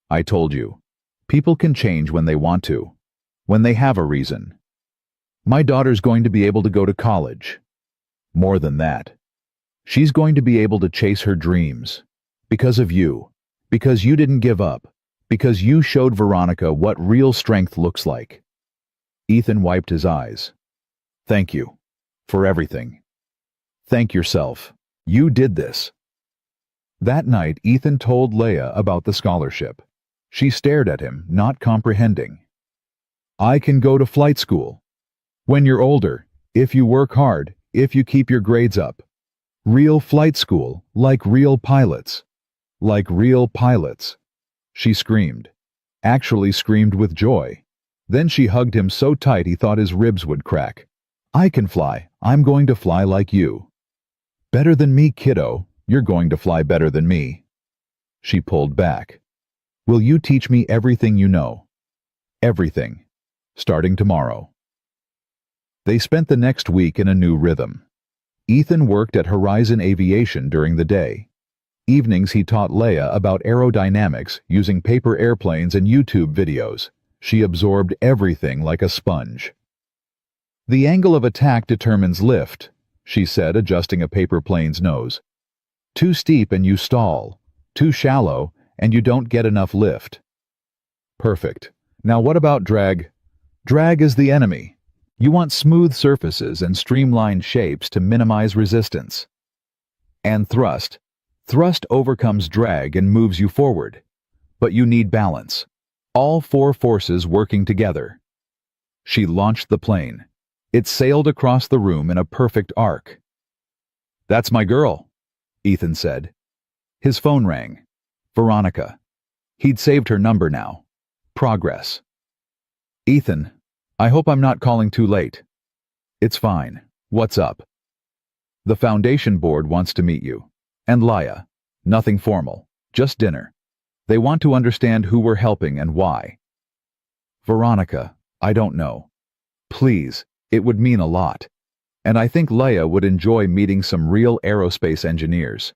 "I told you. People can change when they want to, when they have a reason. My daughter's going to be able to go to college. More than that. She's going to be able to chase her dreams. Because of you. Because you didn't give up. Because you showed Veronica what real strength looks like." Ethan wiped his eyes. "Thank you. For everything. Thank yourself. You did this." That night, Ethan told Leah about the scholarship. She stared at him, not comprehending. "I can go to flight school. When you're older, if you work hard, if you keep your grades up. Real flight school, like real pilots. Like real pilots." She screamed. Actually screamed with joy. Then she hugged him so tight he thought his ribs would crack. "I can fly. I'm going to fly like you." "Better than me, kiddo. You're going to fly better than me." She pulled back. "Will you teach me everything you know?" "Everything. Starting tomorrow." They spent the next week in a new rhythm. Ethan worked at Horizon Aviation during the day. Evenings he taught Leah about aerodynamics using paper airplanes and YouTube videos. She absorbed everything like a sponge. "The angle of attack determines lift," she said, adjusting a paper plane's nose. "Too steep and you stall. Too shallow and you don't get enough lift." "Perfect. Now what about drag?" "Drag is the enemy. You want smooth surfaces and streamlined shapes to minimize resistance." "And thrust. Thrust overcomes drag and moves you forward. But you need balance. All 4 forces working together." She launched the plane. It sailed across the room in a perfect arc. "That's my girl," Ethan said. His phone rang. Veronica. He'd saved her number now. Progress. "Ethan, I hope I'm not calling too late." "It's fine. What's up?" "The foundation board wants to meet you. And Leah. Nothing formal. Just dinner. They want to understand who we're helping and why." "Veronica, I don't know. Please, it would mean a lot. And I think Leah would enjoy meeting some real aerospace engineers."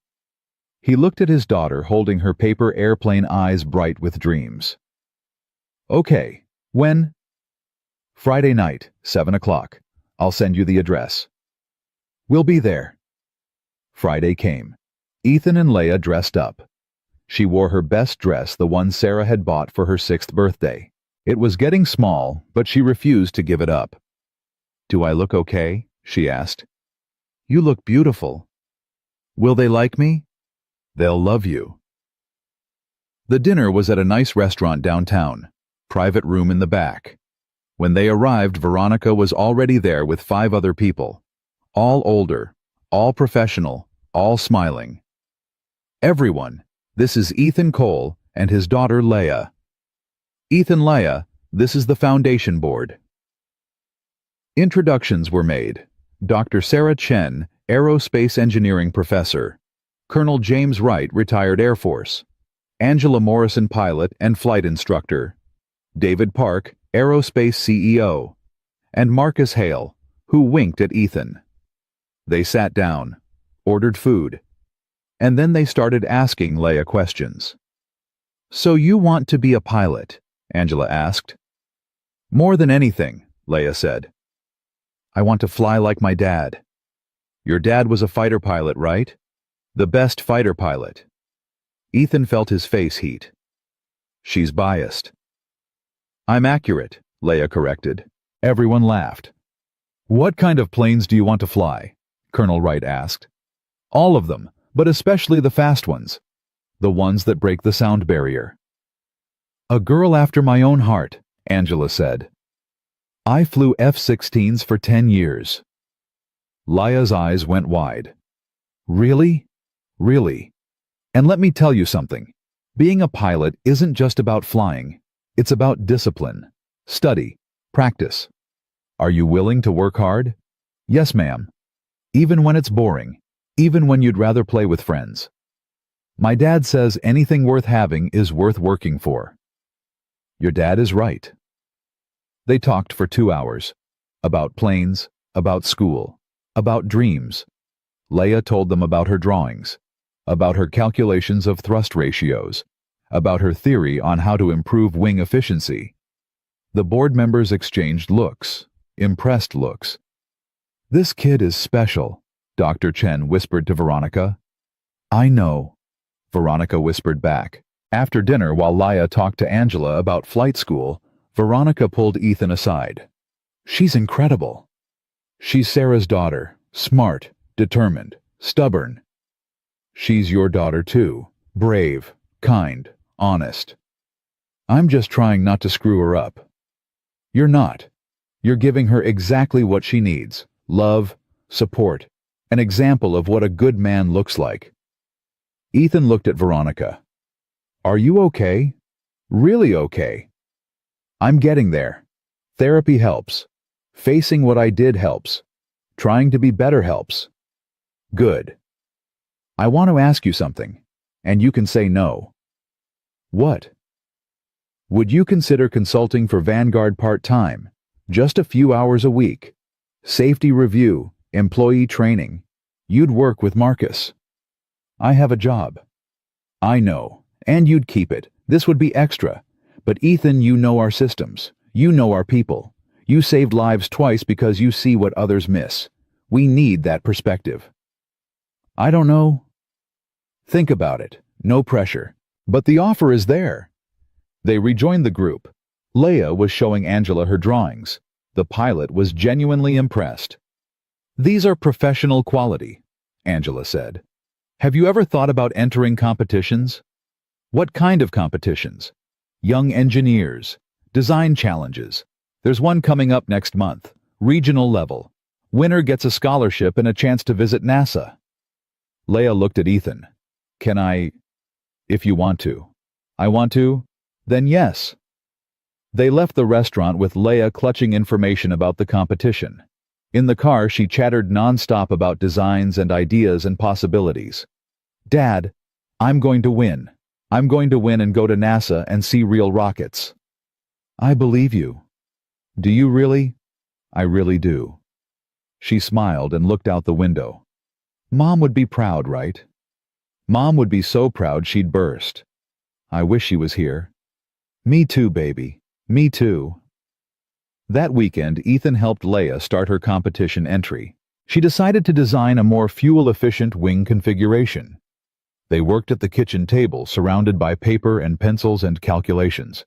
He looked at his daughter holding her paper airplane eyes bright with dreams. "Okay. When?" "Friday night, 7 o'clock. I'll send you the address." "We'll be there." Friday came. Ethan and Leah dressed up. She wore her best dress, the one Sarah had bought for her 6th birthday. It was getting small, but she refused to give it up. "Do I look okay?" she asked. "You look beautiful." "Will they like me?" "They'll love you." The dinner was at a nice restaurant downtown, private room in the back. When they arrived, Veronica was already there with 5 other people. All older, all professional, all smiling. "Everyone, this is Ethan Cole and his daughter Leah." "Ethan, Leah, this is the foundation board." Introductions were made. Dr. Sarah Chen, aerospace engineering professor. Colonel James Wright, retired Air Force. Angela Morrison, pilot and flight instructor. David Park, aerospace CEO. And Marcus Hale, who winked at Ethan. They sat down, ordered food, and then they started asking Leah questions. "So you want to be a pilot?" Angela asked. "More than anything," Leah said. "I want to fly like my dad." "Your dad was a fighter pilot, right?" "The best fighter pilot. Ethan felt his face heat. She's biased. I'm accurate, Leia corrected. Everyone laughed. What kind of planes do you want to fly? Colonel Wright asked. All of them, but especially the fast ones. The ones that break the sound barrier. A girl after my own heart, Angela said. I flew F-16s for 10 years. Leia's eyes went wide. Really? Really? And let me tell you something. Being a pilot isn't just about flying. It's about discipline, study, practice. Are you willing to work hard? Yes, ma'am. Even when it's boring, even when you'd rather play with friends. My dad says anything worth having is worth working for. Your dad is right. They talked for 2 hours. About planes, about school, about dreams. Leia told them about her drawings, about her calculations of thrust ratios, about her theory on how to improve wing efficiency. The board members exchanged looks, impressed looks. This kid is special, Dr. Chen whispered to Veronica. I know, Veronica whispered back. After dinner, while Leia talked to Angela about flight school, Veronica pulled Ethan aside. She's incredible. She's Sarah's daughter, smart, determined, stubborn. She's your daughter too, brave, kind, honest. I'm just trying not to screw her up. You're not. You're giving her exactly what she needs, love, support, an example of what a good man looks like. Ethan looked at Veronica. Are you okay? Really okay? I'm getting there. Therapy helps. Facing what I did helps. Trying to be better helps. Good. I want to ask you something, and you can say no. What? Would you consider consulting for Vanguard part-time, just a few hours a week? Safety review, employee training. You'd work with Marcus. I have a job. I know, and you'd keep it. This would be extra. But Ethan, you know our systems. You know our people. You saved lives twice because you see what others miss. We need that perspective. I don't know. Think about it. No pressure. But the offer is there. They rejoined the group. Leia was showing Angela her drawings. The pilot was genuinely impressed. These are professional quality, Angela said. Have you ever thought about entering competitions? What kind of competitions? Young engineers, design challenges. There's one coming up next month, regional level. Winner gets a scholarship and a chance to visit NASA. Leia looked at Ethan. Can I? If you want to. I want to? Then yes. They left the restaurant with Leia clutching information about the competition. In the car, she chattered nonstop about designs and ideas and possibilities. Dad, I'm going to win. I'm going to win and go to NASA and see real rockets. I believe you. Do you really? I really do. She smiled and looked out the window. Mom would be proud, right? Mom would be so proud she'd burst. I wish she was here. Me too, baby. Me too. That weekend, Ethan helped Leia start her competition entry. She decided to design a more fuel-efficient wing configuration. They worked at the kitchen table, surrounded by paper and pencils and calculations.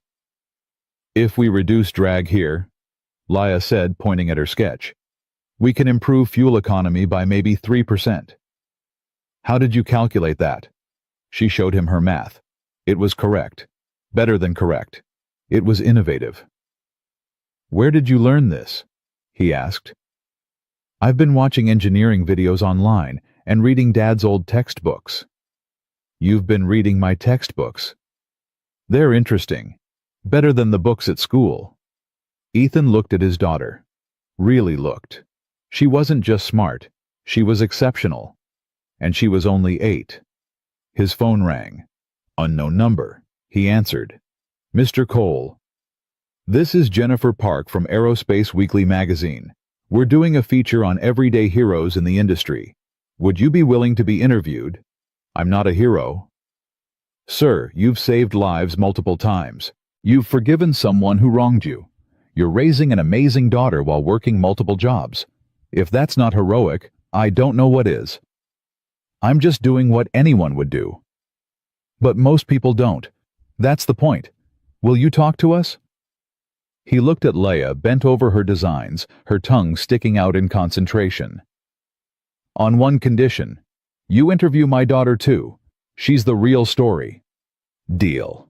If we reduce drag here, Leia said, pointing at her sketch, we can improve fuel economy by maybe 3%. How did you calculate that? She showed him her math. It was correct. Better than correct. It was innovative. Where did you learn this? He asked. I've been watching engineering videos online and reading Dad's old textbooks. You've been reading my textbooks. They're interesting. Better than the books at school. Ethan looked at his daughter. Really looked. She wasn't just smart. She was exceptional. And she was only 8. His phone rang. Unknown number. He answered. Mr. Cole. This is Jennifer Park from Aerospace Weekly magazine. We're doing a feature on everyday heroes in the industry. Would you be willing to be interviewed? I'm not a hero. Sir, you've saved lives multiple times. You've forgiven someone who wronged you. You're raising an amazing daughter while working multiple jobs. If that's not heroic, I don't know what is. I'm just doing what anyone would do. But most people don't. That's the point. Will you talk to us? He looked at Leia, bent over her designs, her tongue sticking out in concentration. On one condition. You interview my daughter too. She's the real story. Deal.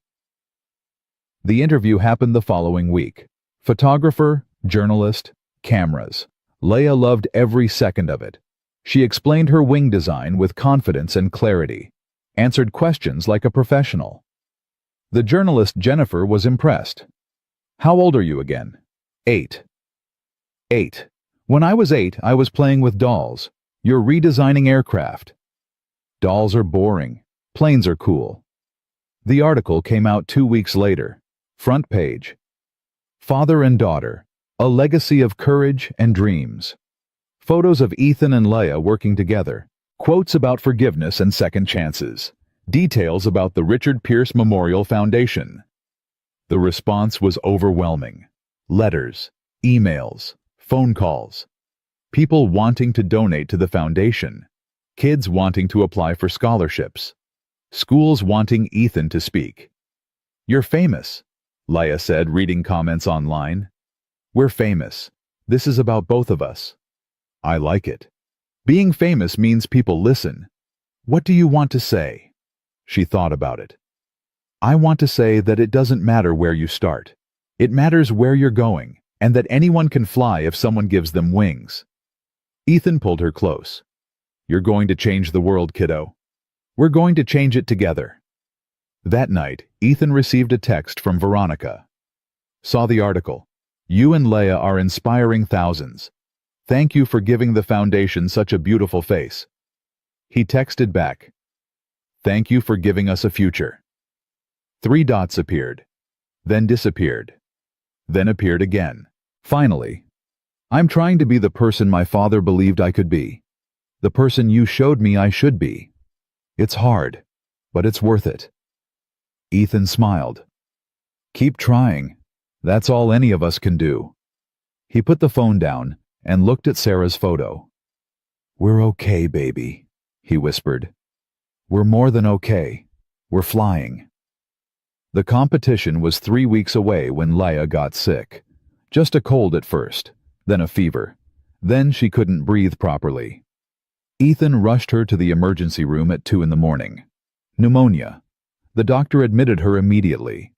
The interview happened the following week. Photographer, journalist, cameras. Leia loved every second of it. She explained her wing design with confidence and clarity, answered questions like a professional. The journalist Jennifer was impressed. How old are you again? 8. 8. When I was 8, I was playing with dolls. You're redesigning aircraft. Dolls are boring. Planes are cool. The article came out 2 weeks later. Front page. Father and daughter. A legacy of courage and dreams. Photos of Ethan and Leia working together. Quotes about forgiveness and second chances. Details about the Richard Pierce Memorial Foundation. The response was overwhelming. Letters, emails, phone calls. People wanting to donate to the foundation. Kids wanting to apply for scholarships. Schools wanting Ethan to speak. You're famous, Leia said, reading comments online. We're famous. This is about both of us. I like it. Being famous means people listen. What do you want to say? She thought about it. I want to say that it doesn't matter where you start. It matters where you're going, and that anyone can fly if someone gives them wings. Ethan pulled her close. You're going to change the world, kiddo. We're going to change it together. That night, Ethan received a text from Veronica. Saw the article. You and Leia are inspiring thousands. Thank you for giving the foundation such a beautiful face. He texted back. Thank you for giving us a future. 3 dots appeared, then disappeared, then appeared again. Finally, I'm trying to be the person my father believed I could be, the person you showed me I should be. It's hard, but it's worth it. Ethan smiled. Keep trying. That's all any of us can do. He put the phone down and looked at Sarah's photo. We're okay, baby, he whispered. We're more than okay. We're flying. The competition was 3 weeks away when Leia got sick. Just a cold at first, then a fever. Then she couldn't breathe properly. Ethan rushed her to the emergency room at 2 in the morning. Pneumonia. The doctor admitted her immediately.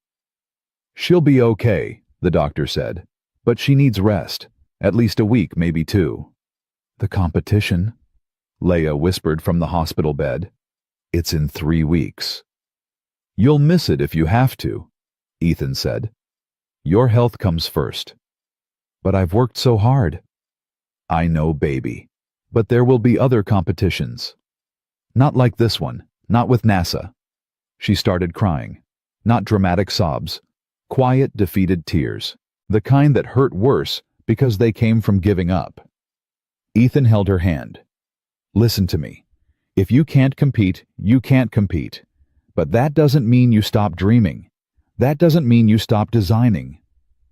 She'll be okay, the doctor said, but she needs rest, at least a week, maybe 2. The competition? Leia whispered from the hospital bed. It's in 3 weeks. You'll miss it if you have to, Ethan said. Your health comes first. But I've worked so hard. I know, baby, but there will be other competitions. Not like this one, not with NASA. She started crying. Not dramatic sobs. Quiet, defeated tears. The kind that hurt worse because they came from giving up. Ethan held her hand. Listen to me. If you can't compete, you can't compete. But that doesn't mean you stop dreaming. That doesn't mean you stop designing.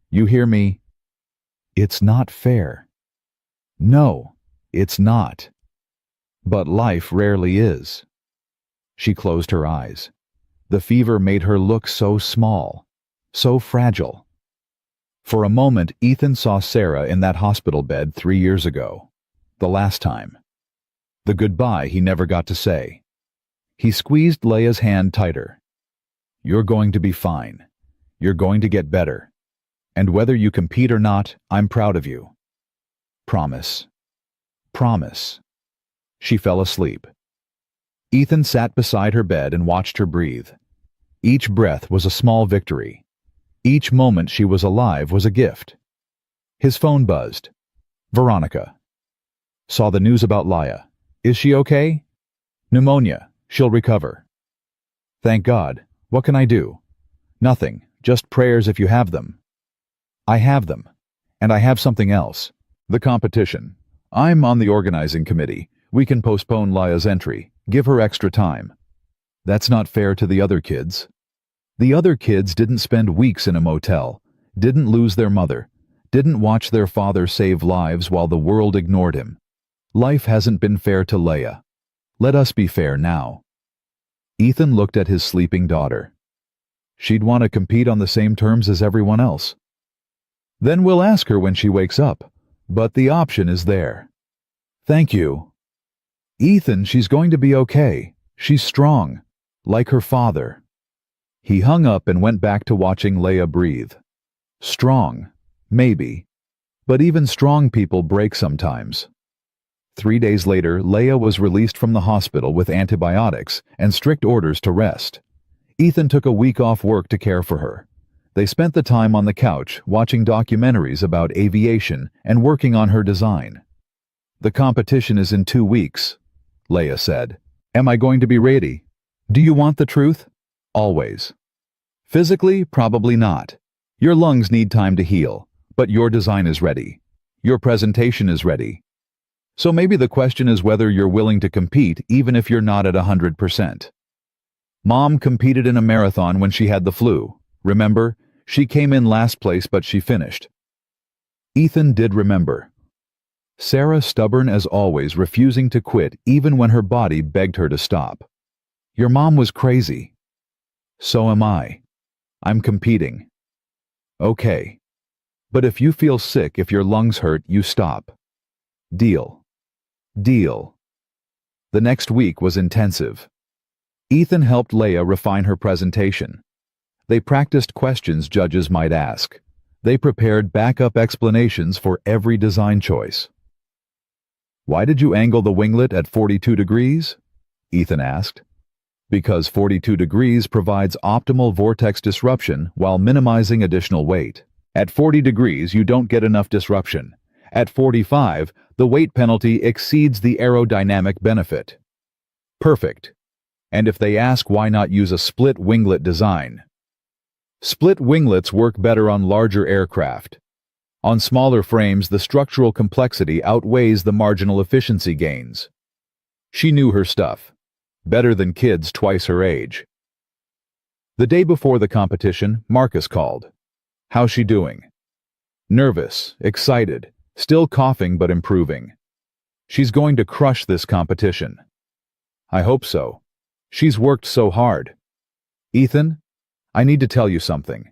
You hear me? It's not fair. No, it's not. But life rarely is. She closed her eyes. The fever made her look so small, so fragile. For a moment, Ethan saw Sarah in that hospital bed 3 years ago. The last time. The goodbye he never got to say. He squeezed Leia's hand tighter. You're going to be fine. You're going to get better. And whether you compete or not, I'm proud of you. Promise. Promise. She fell asleep. Ethan sat beside her bed and watched her breathe. Each breath was a small victory. Each moment she was alive was a gift. His phone buzzed. Veronica. Saw the news about Leia. Is she okay? Pneumonia. She'll recover. Thank God. What can I do? Nothing. Just prayers if you have them. I have them. And I have something else. The competition. I'm on the organizing committee. We can postpone Leia's entry. Give her extra time. That's not fair to the other kids. The other kids didn't spend weeks in a motel, didn't lose their mother, didn't watch their father save lives while the world ignored him. Life hasn't been fair to Leia. Let us be fair now. Ethan looked at his sleeping daughter. She'd want to compete on the same terms as everyone else. Then we'll ask her when she wakes up, but the option is there. Thank you. Ethan, she's going to be okay. She's strong, like her father. He hung up and went back to watching Leia breathe. Strong, maybe. But even strong people break sometimes. 3 days later, Leia was released from the hospital with antibiotics and strict orders to rest. Ethan took a week off work to care for her. They spent the time on the couch watching documentaries about aviation and working on her design. The competition is in 2 weeks, Leia said. Am I going to be ready? Do you want the truth? Always. Physically, probably not. Your lungs need time to heal, but your design is ready. Your presentation is ready. So maybe the question is whether you're willing to compete even if you're not at 100%. Mom competed in a marathon when she had the flu. Remember? She came in last place, but she finished. Ethan did remember. Sarah, stubborn as always, refusing to quit even when her body begged her to stop. Your mom was crazy. So am I. I'm competing. Okay. But if you feel sick, if your lungs hurt, you stop. Deal. Deal. The next week was intensive. Ethan helped Leia refine her presentation. They practiced questions judges might ask. They prepared backup explanations for every design choice. Why did you angle the winglet at 42 degrees? Ethan asked. Because 42 degrees provides optimal vortex disruption while minimizing additional weight. At 40 degrees, you don't get enough disruption. At 45, the weight penalty exceeds the aerodynamic benefit. Perfect. And if they ask why not use a split winglet design? Split winglets work better on larger aircraft. On smaller frames, the structural complexity outweighs the marginal efficiency gains. She knew her stuff. Better than kids twice her age. The day before the competition, Marcus called. How's she doing? Nervous, excited, still coughing but improving. She's going to crush this competition. I hope so. She's worked so hard. Ethan, I need to tell you something.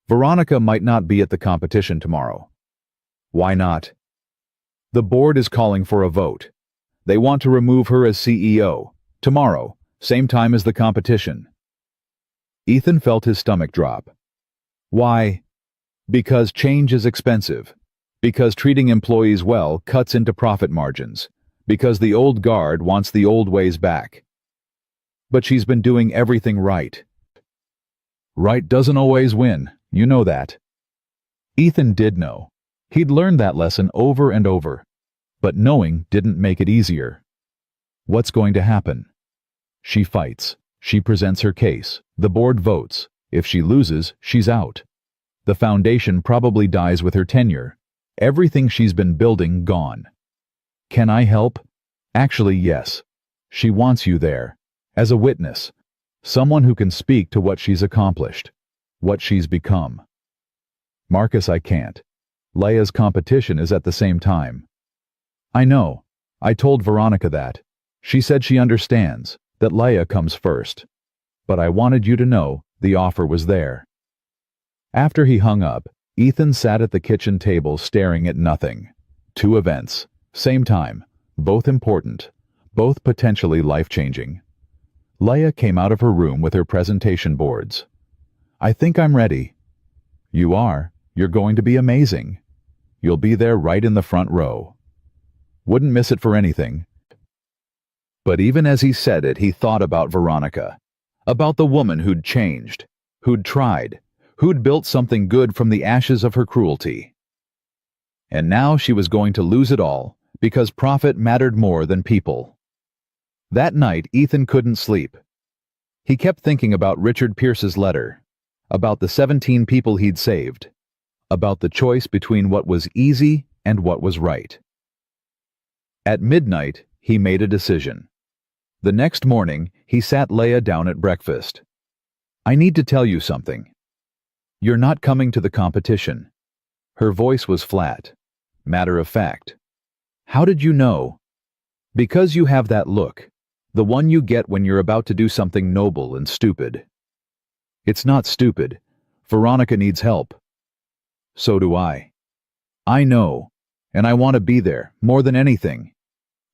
Veronica might not be at the competition tomorrow. Why not? The board is calling for a vote. They want to remove her as CEO. Tomorrow, same time as the competition. Ethan felt his stomach drop. Why? Because change is expensive. Because treating employees well cuts into profit margins. Because the old guard wants the old ways back. But she's been doing everything right. Right doesn't always win, you know that. Ethan did know. He'd learned that lesson over and over. But knowing didn't make it easier. What's going to happen? She fights. She presents her case. The board votes. If she loses, she's out. The foundation probably dies with her tenure. Everything she's been building gone. Can I help? Actually, yes. She wants you there. As a witness. Someone who can speak to what she's accomplished. What she's become. Marcus, I can't. Leia's competition is at the same time. I know. I told Veronica that. She said she understands, that Leia comes first. But I wanted you to know the offer was there. After he hung up, Ethan sat at the kitchen table staring at nothing. 2 events, same time, both important, both potentially life-changing. Leia came out of her room with her presentation boards. I think I'm ready. You are. You're going to be amazing. You'll be there right in the front row. Wouldn't miss it for anything. But even as he said it, he thought about Veronica. About the woman who'd changed, who'd tried, who'd built something good from the ashes of her cruelty. And now she was going to lose it all, because profit mattered more than people. That night, Ethan couldn't sleep. He kept thinking about Richard Pierce's letter, about the 17 people he'd saved, about the choice between what was easy and what was right. At midnight, he made a decision. The next morning, he sat Leia down at breakfast. I need to tell you something. You're not coming to the competition. Her voice was flat, matter of fact. How did you know? Because you have that look. The one you get when you're about to do something noble and stupid. It's not stupid. Veronica needs help. So do I. I know, and I want to be there, more than anything.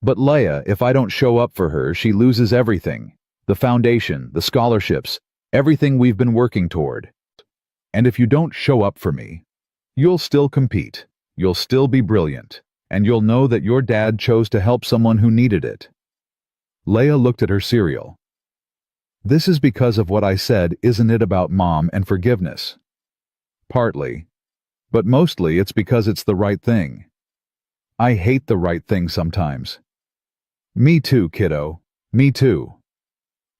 But Leia, if I don't show up for her, she loses everything. The foundation, the scholarships, everything we've been working toward. And if you don't show up for me, you'll still compete, you'll still be brilliant, and you'll know that your dad chose to help someone who needed it. Leia looked at her cereal. This is because of what I said, isn't it, about Mom and forgiveness? Partly. But mostly it's because it's the right thing. I hate the right thing sometimes. Me too, kiddo. Me too.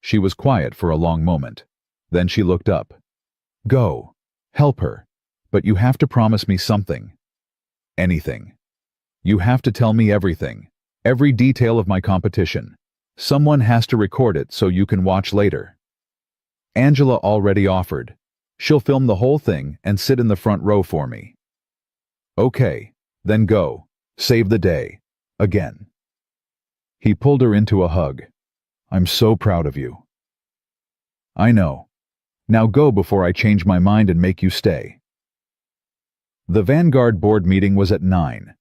She was quiet for a long moment. Then she looked up. Go. Help her. But you have to promise me something. Anything. You have to tell me everything. Every detail of my competition. Someone has to record it so you can watch later. Angela already offered. She'll film the whole thing and sit in the front row for me. Okay, then go. Save the day. Again. He pulled her into a hug. I'm so proud of you. I know. Now go before I change my mind and make you stay. The Vanguard board meeting was at 9.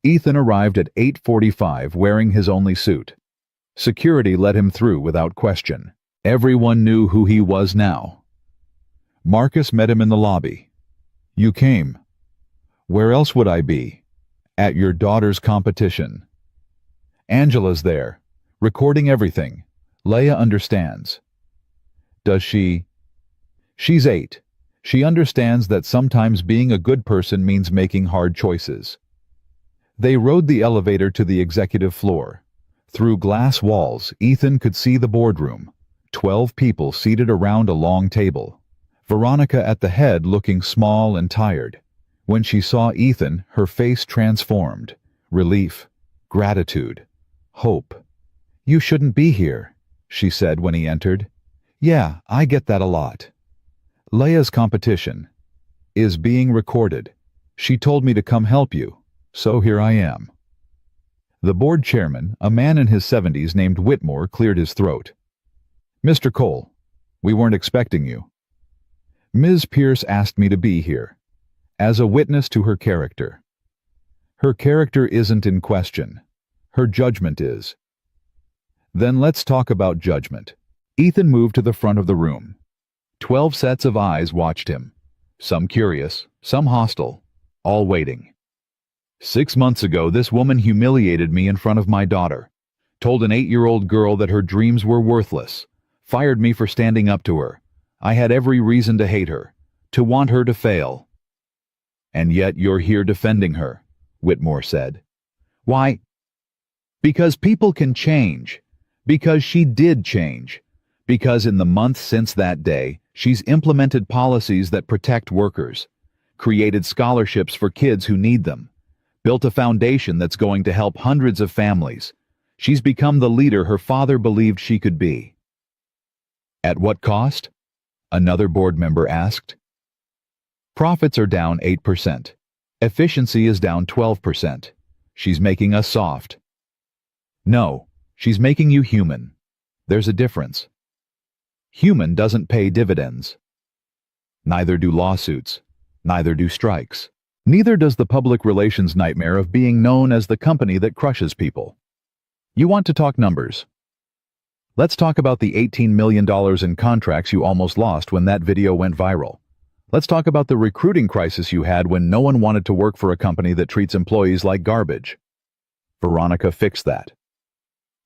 Ethan arrived at 8:45 wearing his only suit. Security let him through without question. Everyone knew who he was now. Marcus met him in the lobby. You came. Where else would I be? At your daughter's competition. Angela's there, recording everything. Leia understands. Does she? She's 8. She understands that sometimes being a good person means making hard choices. They rode the elevator to the executive floor. Through glass walls, Ethan could see the boardroom. 12 people seated around a long table. Veronica at the head looking small and tired. When she saw Ethan, her face transformed. Relief, gratitude, hope. You shouldn't be here, she said when he entered. Yeah, I get that a lot. Leia's competition is being recorded. She told me to come help you, so here I am. The board chairman, a man in his 70s named Whitmore, cleared his throat. Mr. Cole, we weren't expecting you. Ms. Pierce asked me to be here, as a witness to her character. Her character isn't in question. Her judgment is. Then let's talk about judgment. Ethan moved to the front of the room. 12 sets of eyes watched him, some curious, some hostile, all waiting. 6 months ago, this woman humiliated me in front of my daughter, told an 8-year-old girl that her dreams were worthless, fired me for standing up to her. I had every reason to hate her, to want her to fail. And yet you're here defending her, Whitmore said. Why? Because people can change. Because she did change. Because in the months since that day, she's implemented policies that protect workers, created scholarships for kids who need them, built a foundation that's going to help hundreds of families. She's become the leader her father believed she could be. At what cost? Another board member asked. Profits are down 8%. Efficiency is down 12%. She's making us soft. No, she's making you human. There's a difference. Human doesn't pay dividends. Neither do lawsuits. Neither do strikes. Neither does the public relations nightmare of being known as the company that crushes people. You want to talk numbers? Let's talk about the $18 million in contracts you almost lost when that video went viral. Let's talk about the recruiting crisis you had when no one wanted to work for a company that treats employees like garbage. Veronica fixed that.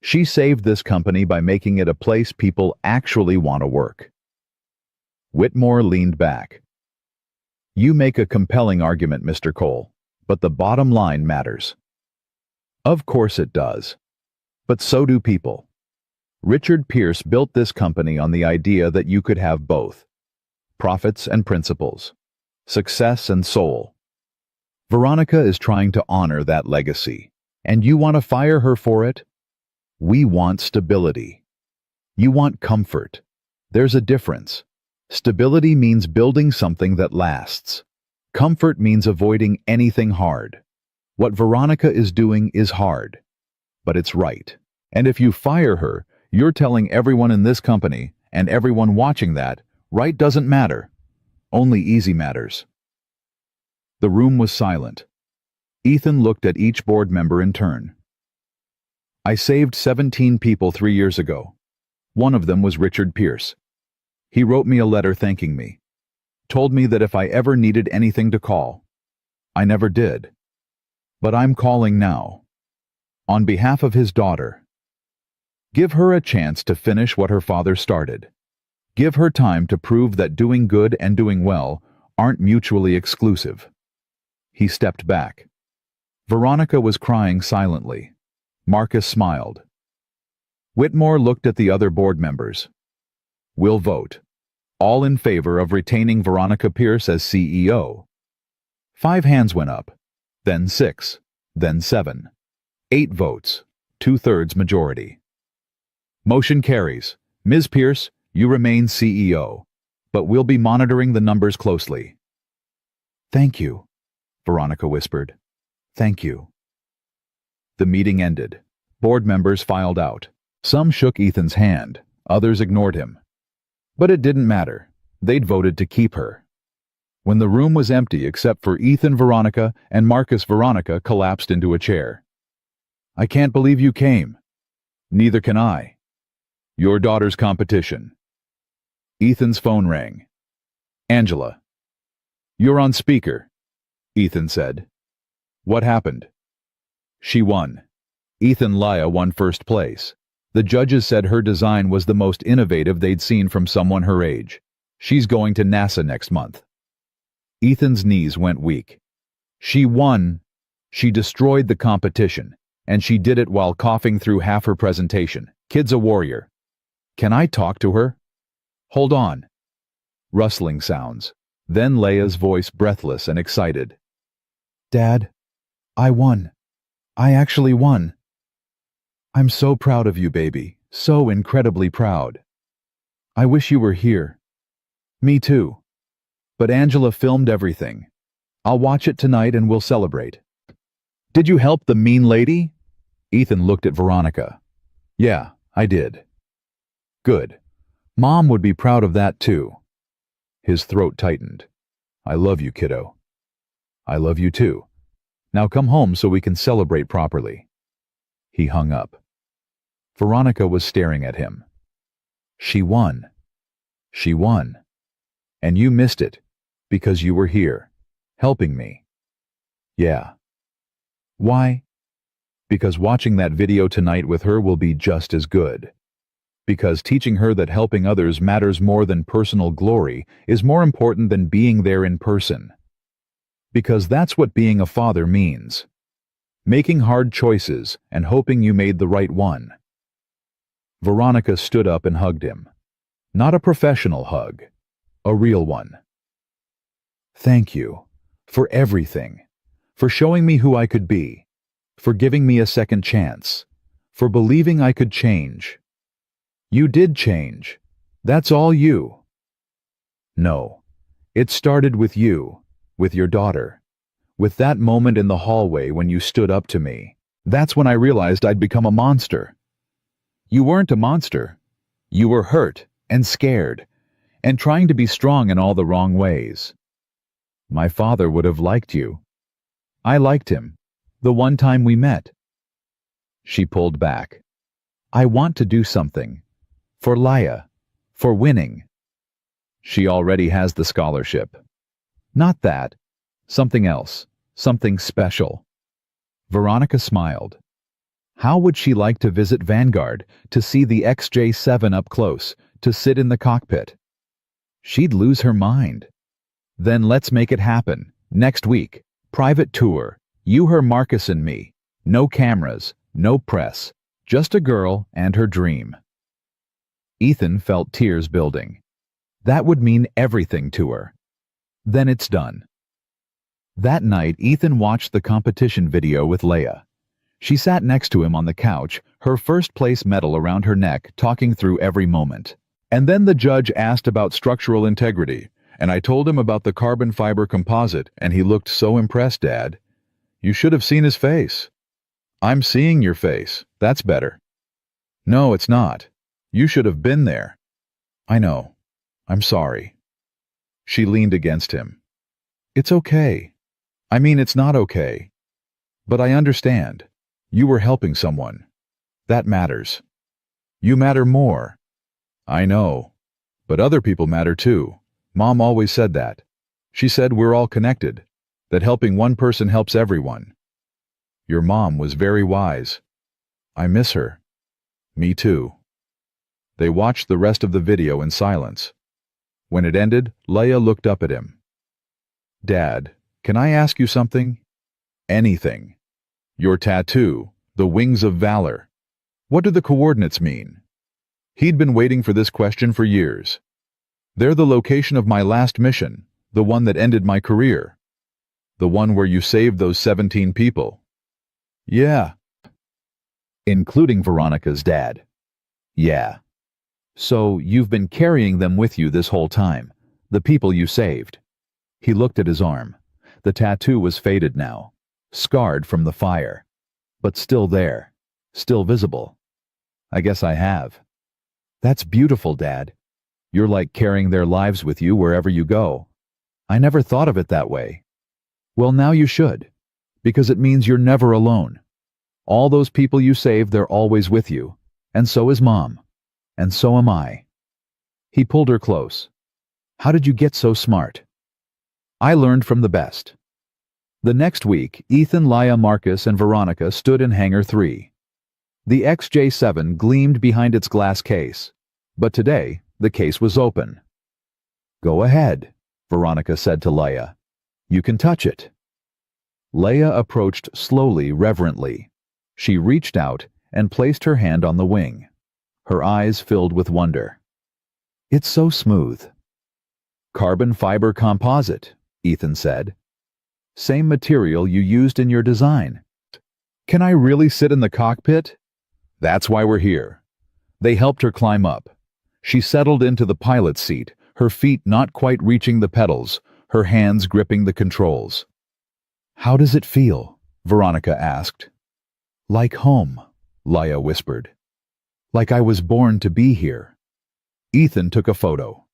She saved this company by making it a place people actually want to work. Whitmore leaned back. You make a compelling argument, Mr. Cole, but the bottom line matters. Of course it does. But so do people. Richard Pierce built this company on the idea that you could have both. Profits and principles. Success and soul. Veronica is trying to honor that legacy. And you want to fire her for it? We want stability. You want comfort. There's a difference. Stability means building something that lasts. Comfort means avoiding anything hard. What Veronica is doing is hard, but it's right. And if you fire her, you're telling everyone in this company and everyone watching that right doesn't matter. Only easy matters. The room was silent. Ethan looked at each board member in turn. I saved 17 people 3 years ago. One of them was Richard Pierce. He wrote me a letter thanking me. Told me that if I ever needed anything to call. I never did. But I'm calling now. On behalf of his daughter. Give her a chance to finish what her father started. Give her time to prove that doing good and doing well aren't mutually exclusive. He stepped back. Veronica was crying silently. Marcus smiled. Whitmore looked at the other board members. We'll vote. All in favor of retaining Veronica Pierce as CEO. 5 hands went up, then 6, then 7. 8 votes, 2/3 majority. Motion carries. Ms. Pierce, you remain CEO, but we'll be monitoring the numbers closely. Thank you, Veronica whispered. Thank you. The meeting ended. Board members filed out. Some shook Ethan's hand, others ignored him. But it didn't matter. They'd voted to keep her. When the room was empty except for Ethan Veronica and Marcus Veronica collapsed into a chair. I can't believe you came. Neither can I. Your daughter's competition. Ethan's phone rang. Angela. You're on speaker, Ethan said. What happened? She won. Ethan Laya won first place. The judges said her design was the most innovative they'd seen from someone her age. She's going to NASA next month. Ethan's knees went weak. She won. She destroyed the competition, and she did it while coughing through half her presentation. Kid's a warrior. Can I talk to her? Hold on. Rustling sounds. Then Leia's voice breathless and excited. Dad, I won. I actually won. I'm so proud of you, baby. So incredibly proud. I wish you were here. Me too. But Angela filmed everything. I'll watch it tonight and we'll celebrate. Did you help the mean lady? Ethan looked at Veronica. Yeah, I did. Good. Mom would be proud of that too. His throat tightened. I love you, kiddo. I love you too. Now come home so we can celebrate properly. He hung up. Veronica was staring at him. She won. She won. And you missed it, because you were here, helping me. Yeah. Why? Because watching that video tonight with her will be just as good. Because teaching her that helping others matters more than personal glory is more important than being there in person. Because that's what being a father means. Making hard choices and hoping you made the right one. Veronica stood up and hugged him. Not a professional hug, a real one. Thank you for everything, for showing me who I could be, for giving me a second chance, for believing I could change. You did change. That's all you. No, it started with you, with your daughter, with that moment in the hallway when you stood up to me. That's when I realized I'd become a monster. You weren't a monster. You were hurt and scared, and trying to be strong in all the wrong ways. My father would have liked you. I liked him, the one time we met. She pulled back. I want to do something. For Laya. For winning. She already has the scholarship. Not that. Something else. Something special. Veronica smiled. How would she like to visit Vanguard, to see the XJ-7 up close, to sit in the cockpit? She'd lose her mind. Then let's make it happen. Next week. Private tour. You, her, Marcus, and me. No cameras. No press. Just a girl and her dream. Ethan felt tears building. That would mean everything to her. Then it's done. That night, Ethan watched the competition video with Leia. She sat next to him on the couch, her first-place medal around her neck, talking through every moment. And then the judge asked about structural integrity, and I told him about the carbon fiber composite, and he looked so impressed, Dad. You should have seen his face. I'm seeing your face. That's better. No, it's not. You should have been there. I know. I'm sorry. She leaned against him. It's okay. I mean, it's not okay. But I understand. You were helping someone. That matters. You matter more. I know. But other people matter too. Mom always said that. She said we're all connected, that helping one person helps everyone. Your mom was very wise. I miss her. Me too. They watched the rest of the video in silence. When it ended, Leia looked up at him. Dad, can I ask you something? Anything. Your tattoo, the wings of valor. What do the coordinates mean? He'd been waiting for this question for years. They're the location of my last mission, the one that ended my career. The one where you saved those 17 people. Yeah. Including Veronica's dad. Yeah. So you've been carrying them with you this whole time, the people you saved. He looked at his arm. The tattoo was faded now, scarred from the fire, but still there, still visible. I guess I have. That's beautiful, Dad. You're like carrying their lives with you wherever you go. I never thought of it that way. Well, now you should, because it means you're never alone. All those people you saved, they're always with you, and so is Mom. And so am I. He pulled her close. How did you get so smart? I learned from the best. The next week, Ethan, Leia, Marcus, and Veronica stood in Hangar 3. The XJ7 gleamed behind its glass case, but today the case was open. Go ahead, Veronica said to Leia. You can touch it. Leia approached slowly, reverently. She reached out and placed her hand on the wing. Her eyes filled with wonder. It's so smooth. Carbon fiber composite, Ethan said. Same material you used in your design. Can I really sit in the cockpit? That's why we're here. They helped her climb up. She settled into the pilot's seat, her feet not quite reaching the pedals, her hands gripping the controls. How does it feel? Veronica asked. Like home, Leia whispered. Like I was born to be here. Ethan took a photo.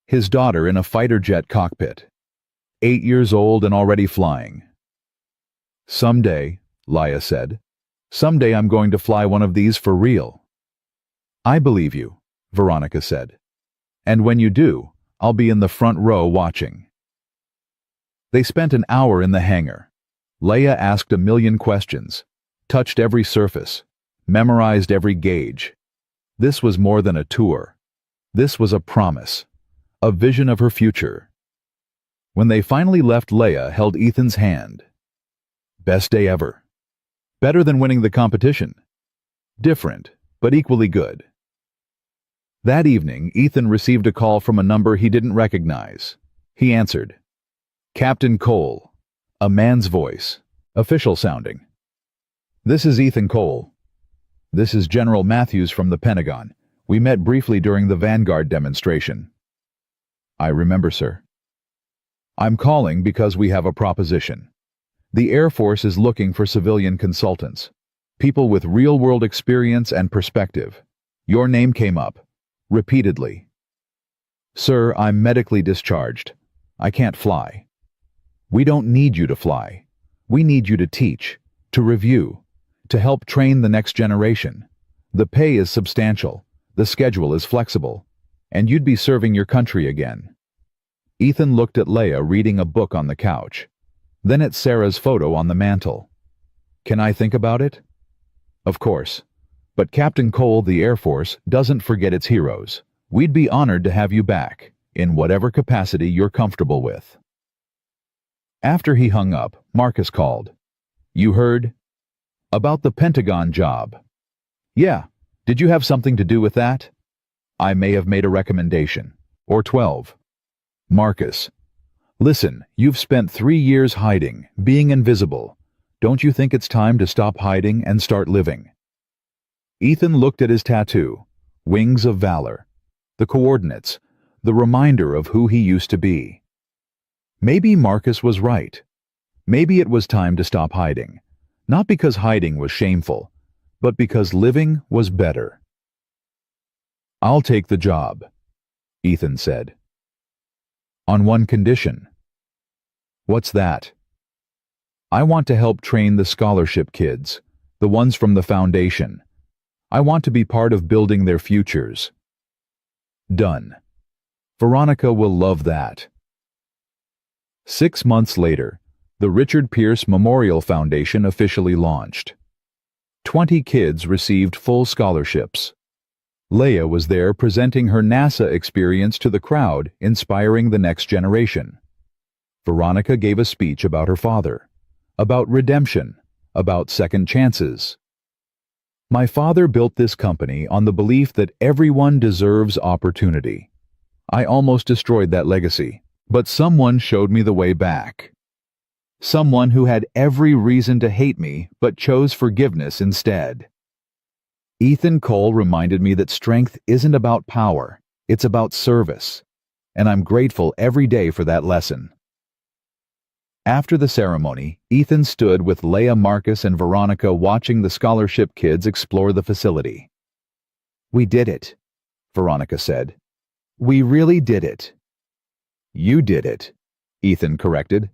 His daughter in a fighter jet cockpit. 8 years old and already flying. Someday, Leia said, someday I'm going to fly one of these for real. I believe you, Veronica said. And when you do, I'll be in the front row watching. They spent an hour in the hangar. Leia asked a million questions, touched every surface, memorized every gauge. This was more than a tour. This was a promise, a vision of her future. When they finally left, Leia held Ethan's hand. Best day ever. Better than winning the competition. Different, but equally good. That evening, Ethan received a call from a number he didn't recognize. He answered. Captain Cole. A man's voice, official sounding. This is Ethan Cole. This is General Matthews from the Pentagon. We met briefly during the Vanguard demonstration. I remember, sir. I'm calling because we have a proposition. The Air Force is looking for civilian consultants, people with real-world experience and perspective. Your name came up, repeatedly. Sir, I'm medically discharged. I can't fly. We don't need you to fly. We need you to teach, to review, to help train the next generation. The pay is substantial, the schedule is flexible, and you'd be serving your country again. Ethan looked at Leia reading a book on the couch, then at Sarah's photo on the mantel. Can I think about it? Of course. But Captain Cole, the Air Force, doesn't forget its heroes. We'd be honored to have you back, in whatever capacity you're comfortable with. After he hung up, Marcus called. You heard? About the Pentagon job. Yeah. Did you have something to do with that? I may have made a recommendation. Or 12. Marcus. Listen, you've spent 3 years hiding, being invisible. Don't you think it's time to stop hiding and start living? Ethan looked at his tattoo, Wings of Valor, the coordinates, the reminder of who he used to be. Maybe Marcus was right. Maybe it was time to stop hiding, not because hiding was shameful, but because living was better. "I'll take the job," Ethan said. "On one condition." "What's that?" "I want to help train the scholarship kids, the ones from the foundation. I want to be part of building their futures." "Done. Veronica will love that." 6 months later, the Richard Pierce Memorial Foundation officially launched. 20 kids received full scholarships. Leia was there presenting her NASA experience to the crowd, inspiring the next generation. Veronica gave a speech about her father, about redemption, about second chances. "My father built this company on the belief that everyone deserves opportunity. I almost destroyed that legacy, but someone showed me the way back. Someone who had every reason to hate me but chose forgiveness instead." Ethan Cole reminded me that strength isn't about power, it's about service, and I'm grateful every day for that lesson. After the ceremony, Ethan stood with Leia, Marcus, and Veronica watching the scholarship kids explore the facility. "We did it," Veronica said. "We really did it." "You did it," Ethan corrected.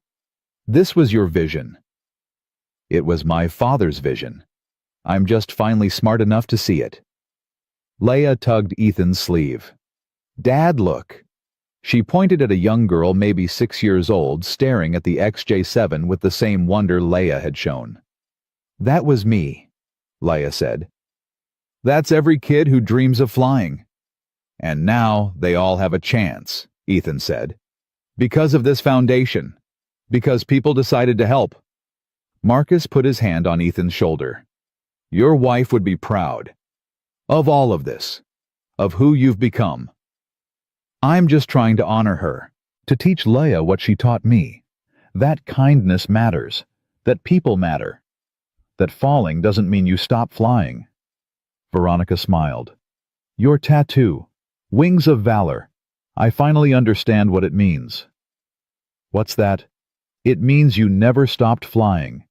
"This was your vision." "It was my father's vision. I'm just finally smart enough to see it." Leia tugged Ethan's sleeve. "Dad, look." She pointed at a young girl maybe 6 years old staring at the XJ7 with the same wonder Leia had shown. "That was me," Leia said. "That's every kid who dreams of flying." "And now they all have a chance," Ethan said. "Because of this foundation. Because people decided to help." Marcus put his hand on Ethan's shoulder. "Your wife would be proud. Of all of this. Of who you've become." "I'm just trying to honor her, to teach Leia what she taught me. That kindness matters, that people matter, that falling doesn't mean you stop flying." Veronica smiled. "Your tattoo, Wings of Valor. I finally understand what it means." "What's that?" "It means you never stopped flying.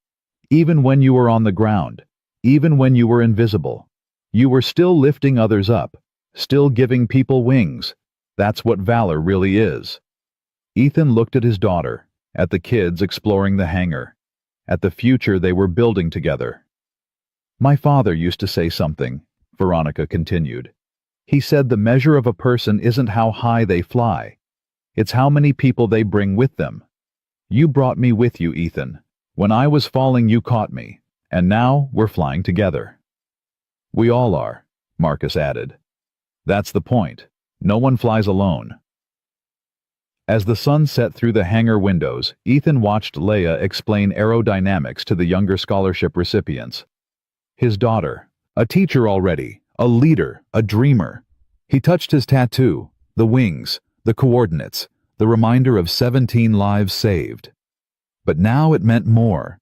Even when you were on the ground, even when you were invisible. You were still lifting others up, still giving people wings. That's what valor really is." Ethan looked at his daughter, at the kids exploring the hangar, at the future they were building together. "My father used to say something," Veronica continued. "He said the measure of a person isn't how high they fly. It's how many people they bring with them. You brought me with you, Ethan. When I was falling, you caught me, and now we're flying together." "We all are," Marcus added. "That's the point. No one flies alone." As the sun set through the hangar windows, Ethan watched Leia explain aerodynamics to the younger scholarship recipients. His daughter, a teacher already, a leader, a dreamer. He touched his tattoo, the wings, the coordinates, the reminder of 17 lives saved. But now it meant more.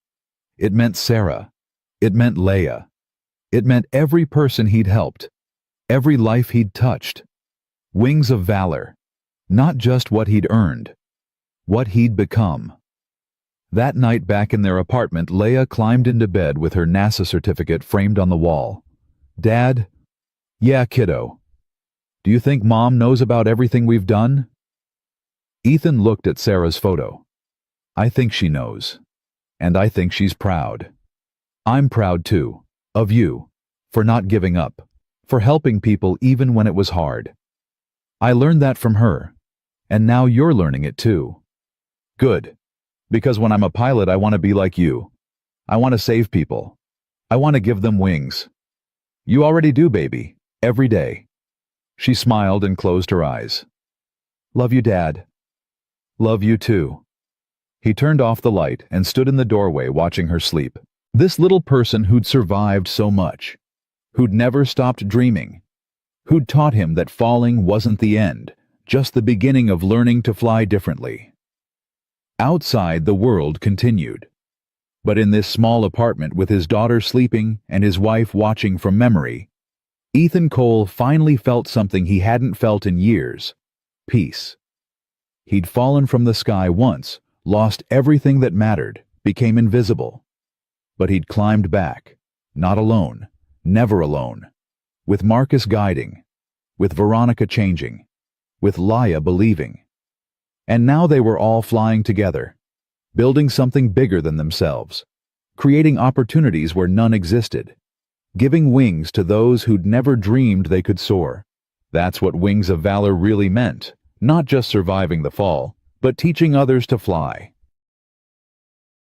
It meant Sarah. It meant Leia. It meant every person he'd helped, every life he'd touched. Wings of valor. Not just what he'd earned, what he'd become. That night back in their apartment, Leia climbed into bed with her NASA certificate framed on the wall. "Dad?" "Yeah, kiddo. Do you think Mom knows about everything we've done?" Ethan looked at Sarah's photo. "I think she knows. And I think she's proud. I'm proud too, of you, for not giving up, for helping people even when it was hard. I learned that from her, and now you're learning it too. Good, because when I'm a pilot I want to be like you. I want to save people. I want to give them wings. You already do, baby, every day." She smiled and closed her eyes. "Love you, Dad." "Love you too." He turned off the light and stood in the doorway watching her sleep. This little person who'd survived so much, who'd never stopped dreaming, who'd taught him that falling wasn't the end, just the beginning of learning to fly differently. Outside, the world continued. But in this small apartment with his daughter sleeping and his wife watching from memory, Ethan Cole finally felt something he hadn't felt in years: peace. He'd fallen from the sky once, lost everything that mattered, became invisible. But he'd climbed back, not alone, never alone, with Marcus guiding, with Veronica changing, with Laya believing. And now they were all flying together, building something bigger than themselves, creating opportunities where none existed, giving wings to those who'd never dreamed they could soar. That's what Wings of Valor really meant, not just surviving the fall, but teaching others to fly.